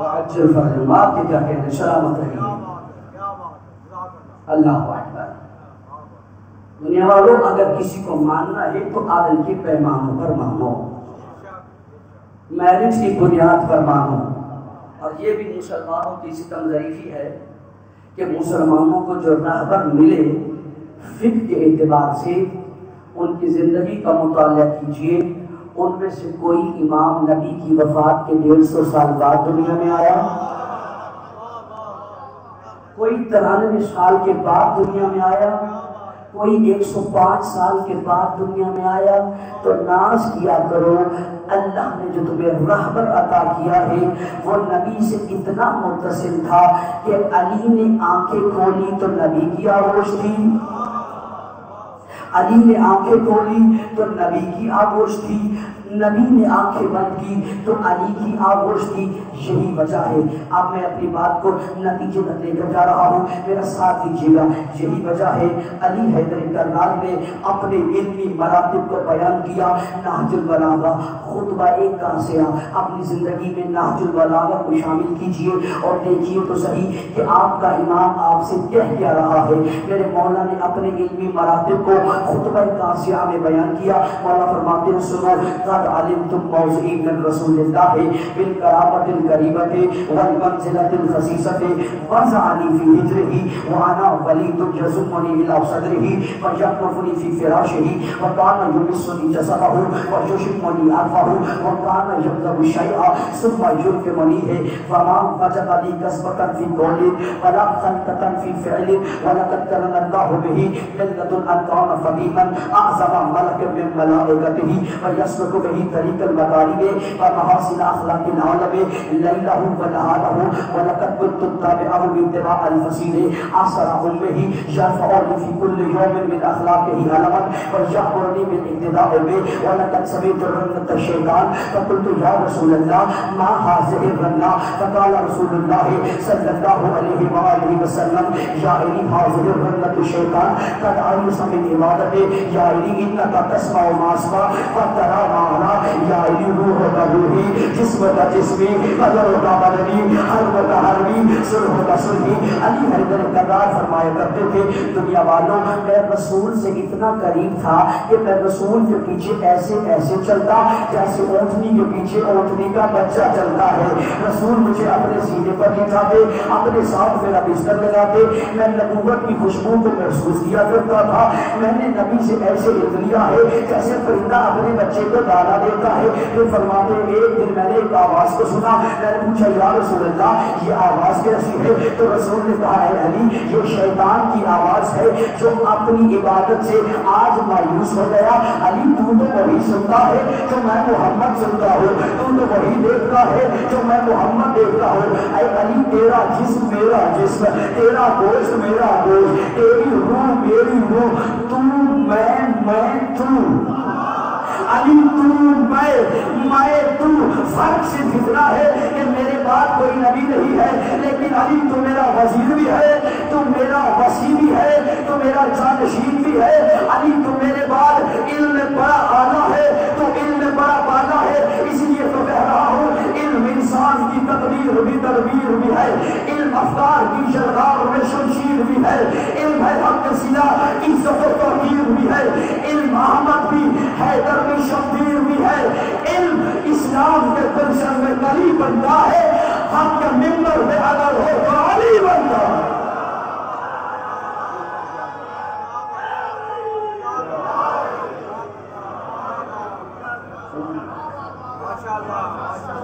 وعجل فرجهم. آپ کے کیا کہتے ہیں؟ سلامت رہیے. اللہ اکبر. دنیا والوں اگر کسی کو ماننا ہے تو عدل کے پیمانوں پر مانو، میرج کی بنیاد پر مانو. اور یہ بھی مسلمانوں کی ستم ظریفی ہے کہ مسلمانوں کو جو رہبر ملے فقہ کے اعتبار سے ان کی زندگی کا مطالعہ کیجئے. ان میں سے کوئی امام نبی کی وفات کے 150 سال بعد دنیا میں آیا؟ کوئی 93 سال کے بعد دنیا میں آیا؟ کوئی 105 سال کے بعد دنیا میں آیا؟ تو ناز کیا کرو اللہ نے جو تمہیں رہبر عطا کیا ہے وہ نبی سے اتنا متصل تھا کہ علی نے آنکھیں کھولی تو نبی کی آغوش تھی، علی نے آنکھیں کھولی تو نبی کی آغوش تھی، نبی نے آنکھیں بند کی تو علی کی آغوش تھی. یہی وجہ ہے. اب میں اپنی بات کو نتیجے تک لے کر جا رہا ہوں، میرا ساتھ دیجیے گا. یہی وجہ ہے علی حیدر کرار نے اپنے علمی مراتب کو بیان کیا. نہج البلاغہ خطبہ ایک کہاں سے اپنی زندگی میں نہج البلاغہ کو شامل کیجئے اور دیکھیے تو صحیح کہ آپ کا امام آپ سے کیا رہا ہے. میرے مولا نے اپنے علمی مراتب کو خطبہ قاسیہ میں بیان کیا. مولا فرماتے ہیں سنو قد علمتم موضعی من رسول اللہ بالکرامت القریبت والمنزلت الخصیصت وضعنی فی ہجرہی وانا ولید یزمنی الى صدرہی ویقفنی فی فراشہی وکان یمسنی جسدہ ویشمنی عرفہ وکان یبذب الشیعہ ثم یرفمنی ہے فما وجد لی کسبتا فی قول ولا خلقتا فی فعل ولقد کرن اللہ بہی من لدن ان کان فقیما اعظم ملک من ملائکتہ ویسلک بہی طریق المطالب ومحاسن اخلاق العالم لیلہ ونہارہ ولقد كنت تتابعہ باتباع الفصیل عصر امہ یرفعنی فی کل یوم من اخلاقہ علما ویأمرنی بالاقتداء بہ ولقد سمعت رنۃ الشیطان فقلت یا رسول اللہ ما هذه الرنہ فقال رسول اللہ صلی اللہ علیہ وآلہ وسلم یا علی هذه الرنۃ الشیطان قد آیس من عبادت یا علی انکا تسمع ما اسمع وترى ما ارى یا علی روح کا روحی جسم کا جسمی بدن کا بدنی حرب کا حربی سرح کا سرحی. علی حیدر کرار فرمایا کرتے تھے دنیا والوں میں رسول سے اتنا قریب تھا کہ میں رسول کے پیچھے ایسے ایسے چلتا جیسے اونٹنی کے پیچھے اونٹنی کا بچہ چلتا ہے. رسول مجھے اپنے سینے پر لٹاتے، اپنے ساتھ میرا بستر لگاتے، میں نبوت کی خوشبو کو محسوس کیا کرتا تھا. میں نے نبی سے ایسے علم لیا ہے جیسے پرندہ اپنے بچے کو دانا دیتا ہے. پھر فرماتے ایک دن میں نے ایک آواز کو سنا، میں نے پوچھا یا رسول اللہ یہ آواز کیسی ہے؟ تو رسول نے کہا ہے علی یہ شیطان کی آواز ہے جو اپنی عبادت سے آج مایوس ہو گیا. علی تو وہی سنتا ہے جو میں محمد سنتا ہوں، تو وہی دیکھتا ہے جو میں محمد دیکھتا ہوں. اے علی تیرا جسم میرا جسم، تیرا گوشت میرا گوشت، تیری روح میری روح، تو میں تو. علی تو میں تو فرق صرف اتنا ہے کہ میرے بعد کوئی نبی نہیں ہے، لیکن علی تو میرا وزیر بھی ہے، تو میرا وسیع بھی ہے، تو میرا جانشین بھی ہے. علی تو میرے بعد علم بڑا اعلیٰ ہے، تو علم بڑا بالا ہے. اس لیے تو کہہ رہا ہوں علم انسان کی تقدیر بھی تدبیر بھی ہے، علم افکار کی شرکار میں شمشیر بھی ہے، علم ہے حق سیدھا عزت و توقیر بھی ہے، علم احمد بھی حیدر بھی شبیر بھی ہے. علم اسلام کے گلشن میں علی بنتا ہے، حق کے ممبر میں اگر ہو تو علی بنتا ہے.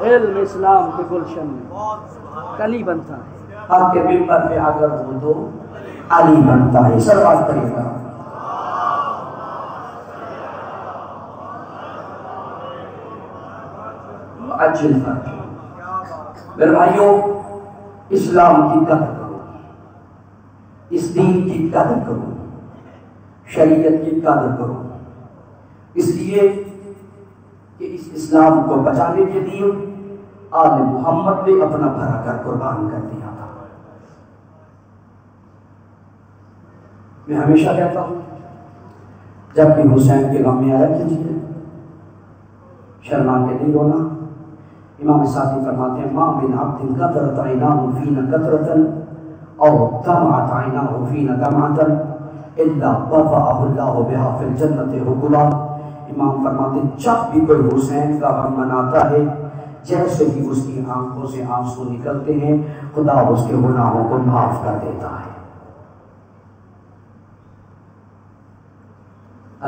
علم اسلام کے گلشن میں علی بنتا ہے، حق کے ممبر میں اگر ہو تو علی بنتا ہے. سلوات کرے گا. اجل میرے بھائیوں اسلام کی قدر کرو، اس دین کی قدر کرو، شریعت کی قدر کرو، اس لیے کہ اس اسلام کو بچانے کے لیے آل محمد نے اپنا بھرا کر قربان کر دیا تھا. میں ہمیشہ کہتا ہوں جب بھی حسین کے غم میں آیا کیجیے، شرما کے نہیں رونا. امام سعدی فرماتے ہیں ما من عبد قطرت عیناہ فینا قطرتا او دمعت عیناہ فینا دمعتا الا وضعہ اللہ بہا فی الجنت حقلا۔ امام فرماتے ہیں جب بھی کوئی حسین کا غم مناتا ہے جیسے ہی اس کی آنکھوں سے آنسو نکلتے ہیں خدا اس کے گناہوں کو معاف کر دیتا ہے۔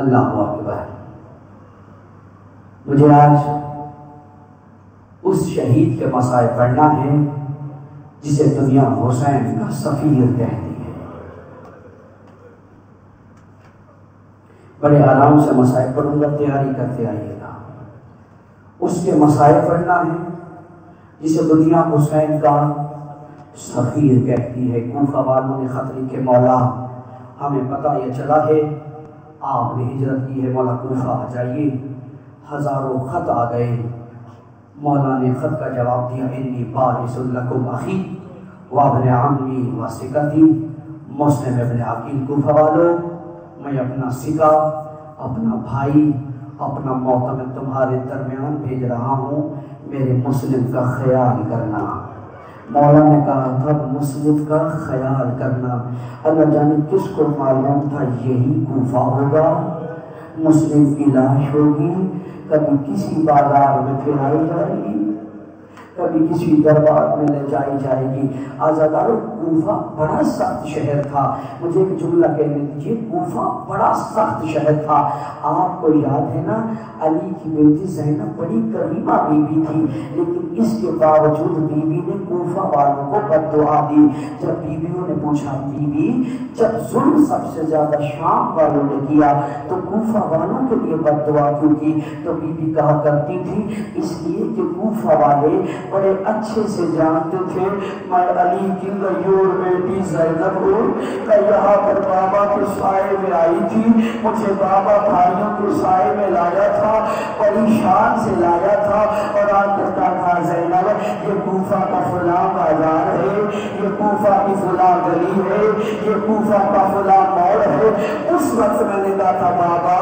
اللہ اکبر۔ مجھے آج اس شہید کے مسائل پڑھنا ہے جسے دنیا حسین کا سفیر کہتی ہے۔ بڑے آرام سے مسائل پڑھوں گا، تیاری کرتے آئیے گا۔ اس کے مسائل پڑھنا ہے جسے دنیا حسین کا سفیر کہتی ہے۔ کوفہ والوں نے خط لکھے مولا ہمیں پتہ یہ چلا ہے آپ نے ہجرت کی ہے، مولا کوفہ آ جائیے۔ ہزاروں خط آ گئے، مولا نے خط کا جواب دیا انی بارث لکم اخی وابن عمی وثقتی، مسلم ابن عقیل کوفہ والوں میں اپنا سکا، اپنا بھائی، اپنا معتمد تمہارے درمیان بھیج رہا ہوں، میرے مسلم کا خیال کرنا۔ مولا نے کہا تھا مسلم کا خیال کرنا، اللہ جانے کس کو معلوم تھا یہی کوفہ ہوگا، مسلم کی لاش ہوگی، کبھی کسی بازار میں پھیلائی جائے گی، کبھی کسی دربار میں لے جائی جائے گی۔ آزادارو کوفہ بڑا سخت شہر تھا، مجھے ایک جملہ کہنے دیجیے، کوفہ بڑا سخت شہر تھا۔ آپ کو یاد ہے نا علی کی بیٹی زینب بڑی کریمہ بی بی تھی، لیکن اس کے باوجود بی بی نے کوفہ والوں کو بد دعا دی۔ جب بیویوں نے پوچھا بی بی جب ظلم سب سے زیادہ شام والوں نے کیا تو کوفہ والوں کے لیے بد دعا کیوں کی؟ تو بی بی کہا کرتی تھی اس لیے کہ کوفہ والے بڑے اچھے سے جانتے تھے میں علی کی غیور بیٹی زینب ہوں، میں یہاں پر بابا کے سائے میں آئی تھی، مجھے بابا بھائیوں کے سائے میں لایا تھا، بڑی شان سے لایا تھا، اور آج کہتا تھا زینب یہ کوفہ کا فلاں بازار ہے، یہ کوفہ کی فلاں گلی ہے، یہ کوفہ کا فلاں موڑ ہے۔ اس وقت میں نے کہا تھا بابا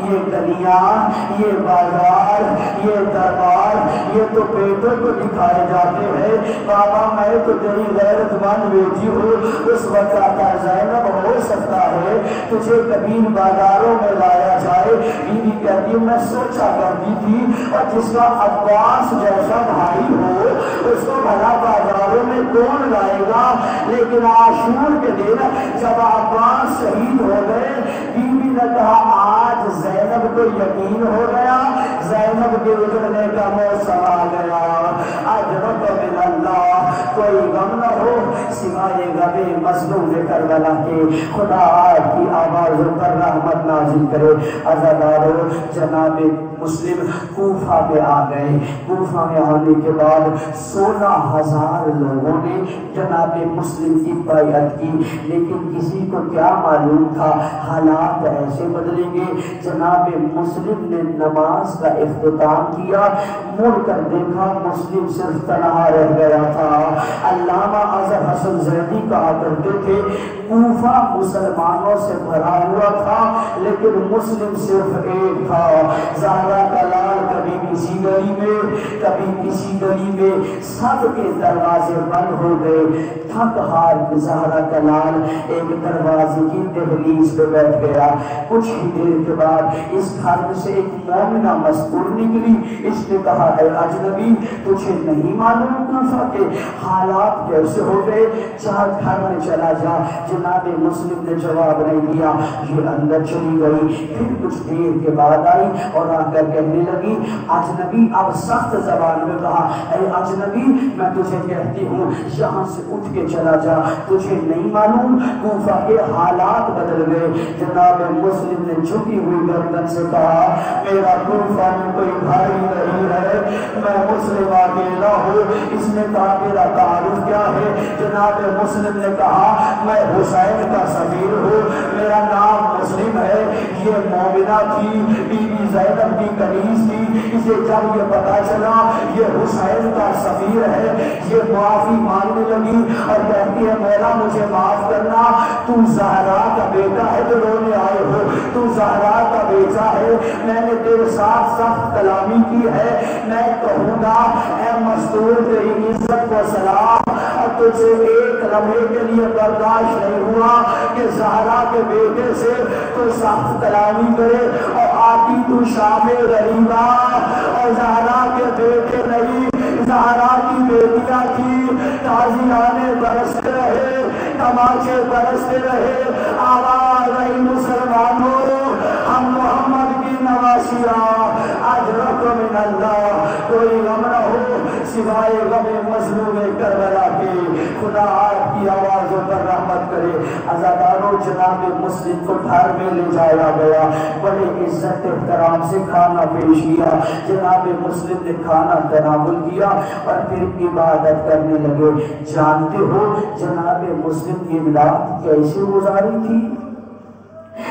یہ گلیاں، یہ بازار، یہ دربار یہ تو بیٹوں کو دکھائے جاتے ہیں، بابا میں تو تیری غیرت مند بیٹی ہوں۔ اس وقت آتا زینب ہو سکتا ہے تجھے کبھی بازاروں میں لایا جائے؟ بی بی کہتی میں سوچا کرتی تھی اور جس کا عباس جیسا بھائی ہو اس کو بھلا بازاروں میں کون لائے گا؟ لیکن عاشور کے دن جب عباس شہید ہو گئے بی بی نے کہا آج زینب کو یقین ہو گیا، زینب کے اجڑنے کا موسم آ گیا، اجرب من اللہ کوئی غم نہ ہو سوائے غم مظلوم کربلا کے، خدا آج کی آوازوں پر رحمت نازل کرے۔ عزادارو جناب مسلم کوفہ میں آ گئے، کوفہ میں آنے کے بعد 16,000 لوگوں نے جناب مسلم کی بیعت کی، لیکن کسی کو کیا معلوم تھا حالات ایسے بدلیں گے۔ جناب مسلم نے نماز کا اختتام کیا، مڑ کر دیکھا مسلم صرف تنہا رہ گیا تھا۔ علامہ اظہر حسن زیدی کہا کرتے تھے کوفہ مسلمانوں سے بھرا ہوا تھا لیکن مسلم صرف ایک تھا۔ زہرا کا لال کبھی کسی گلی میں کبھی کسی گلی میں، سب کے دروازے بند ہو گئے، تھک ہار کے زہرا کا لال ایک دروازے کی دہلیز پہ بیٹھ گیا۔ کچھ ہی دیر کے بعد اس گھر میں سے ایک مومنہ مذکور نکلی، اس نے کہا اے اجنبی تجھے نہیں معلوم کوفہ کے حالات کیسے ہو گئے، چاہ گھر میں چلا جا۔ جناب مسلم نے جواب نہیں دیا، یہ اندر چلی گئی، پھر کچھ دیر کے بعد آئی اور آ کر کہنے لگی اجنبی، اب سخت زبان میں کہا اے اجنبی میں تجھے کہتی ہوں یہاں سے اٹھ کے چلا جا، تجھے نہیں معلوم کوفہ کے حالات بدل گئے۔ جناب مسلم نے جھکی ہوئی گردن سے کہا میرا کوفہ میں کوئی بھائی نہیں ہے، میں مسلم اکیلا ہوں۔ اس نے کہا میرا تعارف کیا ہے؟ جناب مسلم نے کہا میں حسین کا سفیر ہوں، میرا نام مسلم ہے۔ یہ مومنہ تھی، بی بی زینب کی کنیز تھی، اسے جب یہ پتا چلا یہ حسین کا سفیر ہے، یہ معافی مانگنے لگی اور کہتی ہے مولا مجھے معاف کرنا، تو زہرا کا بیٹا ہے جو رونے آئے ہو، تو زہرا کا بیٹا ہے، میں نے تیرے ساتھ سخت کلامی کی ہے، میں کہوں گا اے مستور تیری عزت و سلام، اور تجھے ایک لمحے کے لیے برداشت نہیں ہوا کہ زہرا کے بیٹے سے تو سخت کلامی کرے اور آتی تو شام غریبہ اور زہرا کے بیٹے نہیں، زہرا کی بیٹیاں تھی، تازیانے برستے رہے، تماچے برستے رہے، آواز آئی مسلمانوں ہم محمد کی نواسیاں، اجرک من اللہ، کوئی غم نہ ہو سوائے غم مظلوم کربلا کے، خدا آپ کی آوازوں پر رحمت کرے۔ عزاداروں جناب مسلم کو گھر میں لے جایا گیا، بڑے عزت احترام سے کھانا پیش کیا، جناب مسلم نے کھانا تناول کیا اور پھر عبادت کرنے لگے۔ جانتے ہو جناب مسلم کی رات کیسے گزاری تھی؟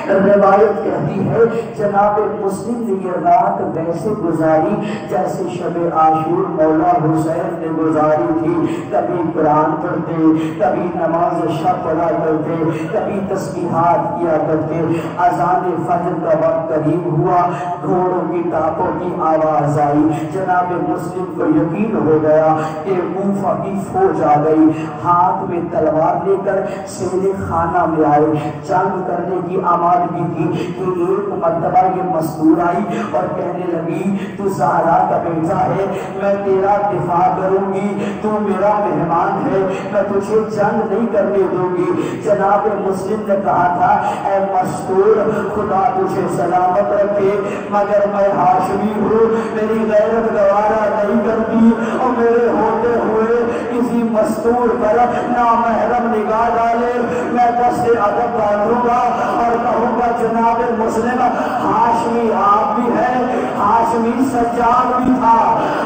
روایت کہتی ہے جناب مسلم نے یہ رات ویسے گزاری جیسے شب عاشور مولا حسین نے گزاری تھی، کبھی قرآن پڑھتے، کبھی نماز شب پڑھا کرتے، کبھی تسبیحات کیا کرتے۔ اذان فجر کا وقت قریب ہوا، گھوڑوں کی ٹاپوں کی آواز آئی، جناب مسلم کو یقین ہو گیا کہ کوفہ کی فوج آ گئی، ہاتھ میں تلوار لے کر سیل خانہ میں آئے، جنگ کرنے کی آمادگی تھی کہ ایک مرتبہ یہ مستور آئی اور کہنے لگی تو زہرا کا بیٹا ہے، میں تیرا دفاع کروں گی، تو میرا مہمان ہے، میں تجھے جنگ نہیں کرنے دوں گی۔ جناب مسلم نے کہا تھا اے مستور خدا تجھے سلامت رکھے، مگر میں ہاشمی ہوں، میری غیرت گوارا نہیں کرتی اور میرے ہوتے ہوئے کسی مستور پر نامحرم نگاہ ڈالے، میں دست ادب باندھوں گا اور کہوں گا جناب مسلم ہاشمی آپ بھی ہے، ہاشمی سجاد بھی تھا،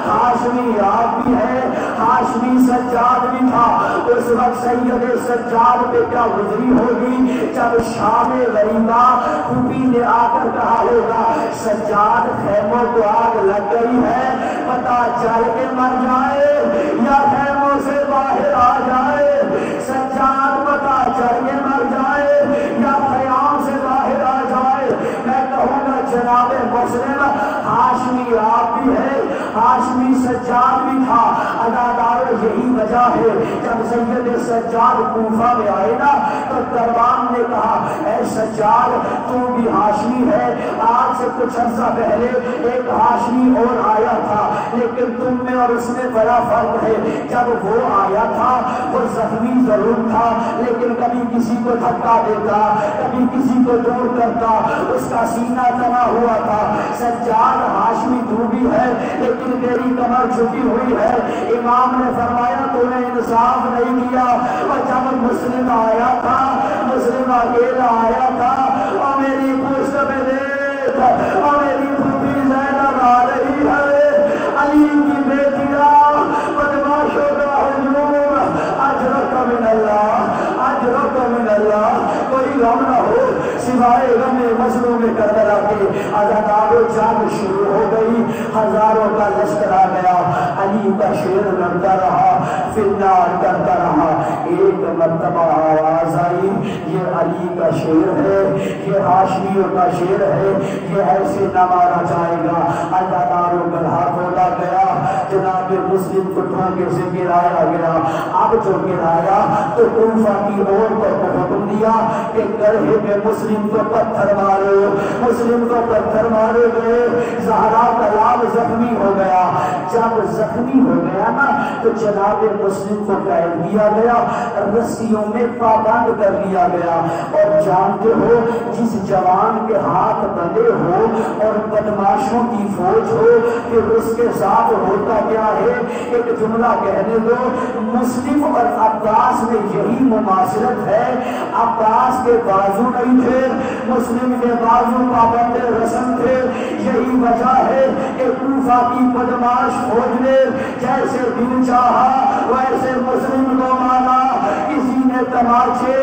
ہاشمی آپ بھی ہے، ہاشمی سجاد بھی تھا۔ اس وقت سید سجاد پہ کیا گزری ہوگی جب شام غریبہ خوبی نے آ کر کہا ہوگا سجاد خیموں کو آگ لگ گئی ہے، پتہ چل کے مر جائے یا خیموں سے باہر آ جائے، سجاد پتہ چل کے مر جائے یا خیام سے باہر آ جائے، میں کہوں گا جناب مسلم ہاشمی آپ بھی ہے، ہاشمی سجاد بھی تھا۔ ادادار یہی وجہ ہے جب سید سجاد کوفہ میں آئے نا تو دربان نے کہا اے سجاد تو بھی ہاشمی ہے، آج سے کچھ عرصہ پہلے ایک ہاشمی اور آیا تھا لیکن تم میں اور اس میں بڑا فرق ہے، جب وہ آیا تھا وہ زخمی ضرور تھا لیکن کبھی کسی کو دھکا دیتا، کبھی کسی کو دور کرتا، اس کا سینہ تنا ہوا تھا۔ سجاد ہاشمی تو بھی ہے لیکن تیری کمر جھکی ہوئی ہے، امام نے فرمایا تو نے انصاف نہیں کیا۔ اور جب مسلم آیا تھا، مسلم اکیلا آیا تھا اور میری پشت پہ دیکھ اور میری پھوپھی زینب آ رہی ہے، علی کی بیٹیاں بدماشوں کا ہجوم، اجرک من اللہ، اجرک من اللہ، کوئی غم نہ ہو سوائے غم مظلوم کربلا کے۔ عزادارو جنگ شروع ہو گئی، ہزاروں کا لشکر آ گیا، علی کا شیر لڑتا رہا، فنار کرتا رہا۔ ایک مرتبہ آواز آئی یہ علی کا شیر ہے، یہ ہاشمیوں کا شیر ہے، یہ ایسے نہ مارا جائے گا۔ عزادارو گدھا کھولا گیا، جناب مسلم کو ٹھونکے سے گرایا گیا۔ اب جو گرایا تو کوفہ کی عورتوں کو حکم دیا کہ گڑھے میں مسلم کو پتھر مارو، مسلم کو پتھر مارے گئے، زہرا کا لال زخمی ہو گیا۔ جب زخمی ہو گیا نا تو جناب مسلم کو قید کیا گیا، رسیوں میں پابند کر لیا گیا۔ اور جانتے ہو جس جوان کے ہاتھ بندے ہو اور بدماشوں کی فوج ہو پھر اس کے ساتھ ہوتا کیا ہے، ایک جملہ کہنے دو، مسلم اور عباس میں یہی مماثلت ہے۔ عباس کے بازو نہیں تھے، مسلم کے بازو پابند رسم تھے۔ یہی وجہ ہے کہ کوفہ کی بدماش فوج نے جیسے دل چاہا ویسے مسلم کو مانا، کسی نے تماچے،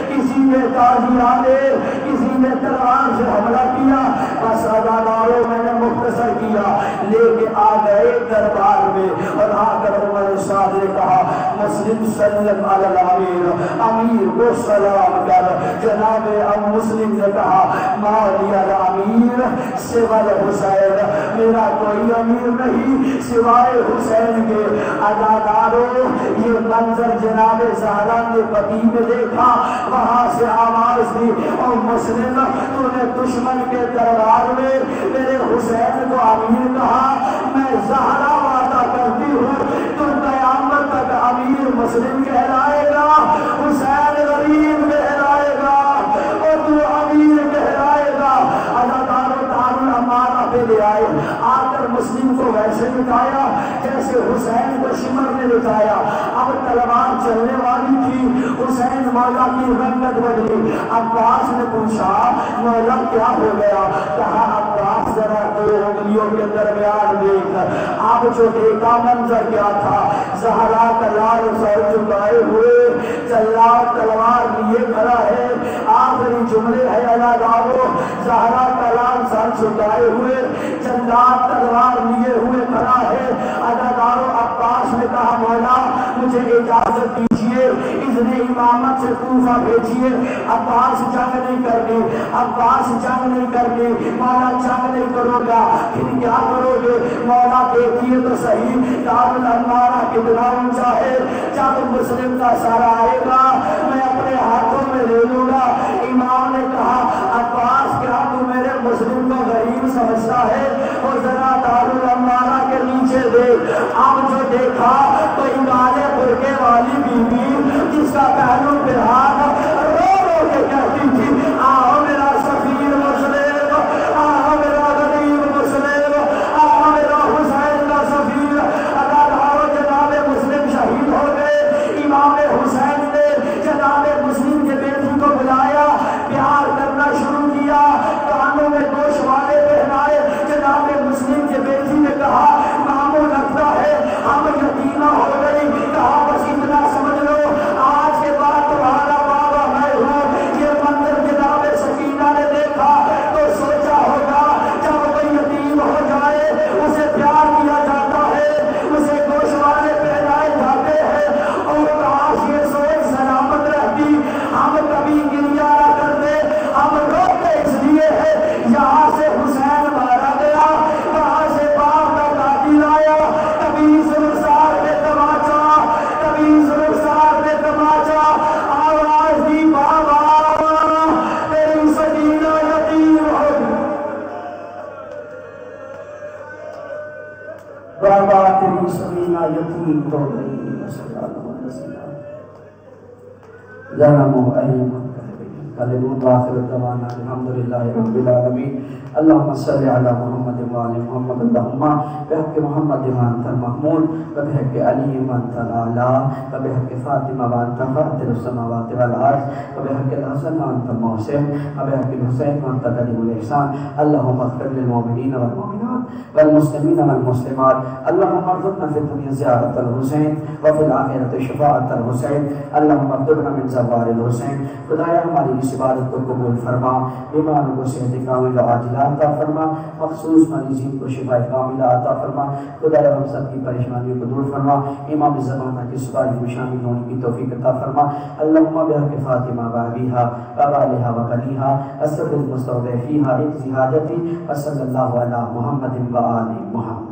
کسی نے تازیانے، کسی نے تلوار سے حملہ کیا، بس اداداروں میں نے مختصر کیا، لے کے آ گئے دربار میں، اور آ کر عمر سعد نے کہا مسلم سلم علی الامیر، امیر کو سلام کر۔ جناب اب مسلم نے کہا مالی الامیر سوى الحسین، میرا کوئی امیر نہیں سوائے حسین کے۔ اداداروں یہ منظر جناب زہرا نے بقیع میں دیکھا، وہاں سے آواز دی اور مسلم تو نے دشمن کے دربار میں میرے حسین کو امیر کہا، میں زہرا وعدہ کرتی ہوں تو قیامت تک امیر مسلم کہلائے گا، حسین غریب کہلائے گا اور تو امیر کہلائے گا۔ اداداروں دارُ الامارہ پہ لے آئے، آ کر مسلم کو ویسے لٹایا جیسے حسین کو شمر نے لٹایا۔ اب تلوار چلنے والی تھی، حسین مولا کی رنگت بدلی۔ عباس نے پوچھا مولا کیا ہو گیا؟ کہا عباس ذرا دو انگلیوں کے درمیان دیکھ۔ اب جو دیکھا منظر کیا تھا، زہرا کا لال سر جھکائے ہوئے جلاد تلوار لیے کھڑا ہے۔ آخری جملے ہے اداداروں، زہرا کا لال سر جھکائے ہوئے جلاد تلوار لیے ہوئے کھڑا ہے۔ اداداروں عباس نے کہا مولا مجھے اجازت دیجیے، اذن امامت سے کوفہ بھیجیے۔ عباس جنگ نہیں کرنی، عباس جنگ نہیں کرنی۔ مولا جنگ نہیں کرو گا پھر کیا کرو گے؟ مولا دیکھیے تو صحیح دار الامارہ کتنا اونچا ہے، جب مسلم کا سر آئے گا میں اپنے ہاتھوں میں لے لوں گا۔ امام نے کہا عباس کیا تو میرے مسلم کو غریب سمجھتا ہے؟ اور ذرا دار الامارہ کے نیچے دیکھ۔ اب جو دیکھا تو انگارے برکے والی بیوی جس کا پہلو پہ ہاتھ رو رو کے کہتی تھی آؤ میرا سفیر مسلم، آؤ میرا غریب مسلم، آؤ میرا حسین کا سفیر۔ اداداروں جناب مسلم شہید ہو گئے۔ امام حسین نے جناب مسلم کے بیٹی کو بلایا، پیار کرنا شروع کیا، کانوں میں گوشوارے پہنائے۔ جناب مسلم کے بیٹی نے کہا ماموں لگتا ہے ہم یتیمہ ہو گئی۔ کہا بس اتنا سمجھ لو آج کے بعد تمہارا بابا میں ہوں۔ یہ منظر جناب سکینہ نے دیکھا تو سوچا ہوگا جب کوئی یتیم ہو جائے اسے پیار کیا جاتا ہے، اسے گوشوارے پہنائے جاتے ہیں، اور کاش یہ سوچ سلامت رہتی ہم کبھی گریہ نہ کرتے۔ ہم روتے اس لیے ہے یہاں سے حسین مارا گیا، وہاں سے باپ کا قاتل آیا، کبھی سرخسار پہ تماچا، کبھی سرخسار پہ تماچا، آواز دی بابا تیری سکینہ یتیم ہو گئی، بابا تیری سکینہ یتیم ہو گئی۔ ظلموا أيمن كلمات آخر الدعوانا الحمدللہ رب العالمین۔ اللہم صلی علی محمد وآل محمد، اللہم بحق محمد وانت المحمود وبحق علی وانت العلا وبحق فاطمہ وانت فاطر السماوات والارض وبحق الحسن وانت المحسن وبحق الحسین وانت قدیم الاحسان۔ اللہم اغفر للمؤمنین والمؤمنات والمسلمین والمسلمات۔ اللہم ارزقنا فی الدنیا زیارت الحسین وفی الآخرۃ شفاعت الحسین۔ اللہم ارزقنا من زوار الحسین۔ خدایا ہماری اس عبادت کو قبول فرما، بیماروں کو صحت کاملہ عاجلہ عطا فرما، مخصوص مریضین کو شفاء کاملہ عطا فرما۔ خدایا ہم سب کی پریشانیوں کو دور فرما، امام زمانہ کی سپاہی میں شامل ہونے کی توفیق عطا فرما۔ اللہم بحق فاطمہ و ابیہا و بالہا و بنیہا اسد المستودع فیہا اقضی حاجتی، صلی اللہ علی محمد و آل محمد۔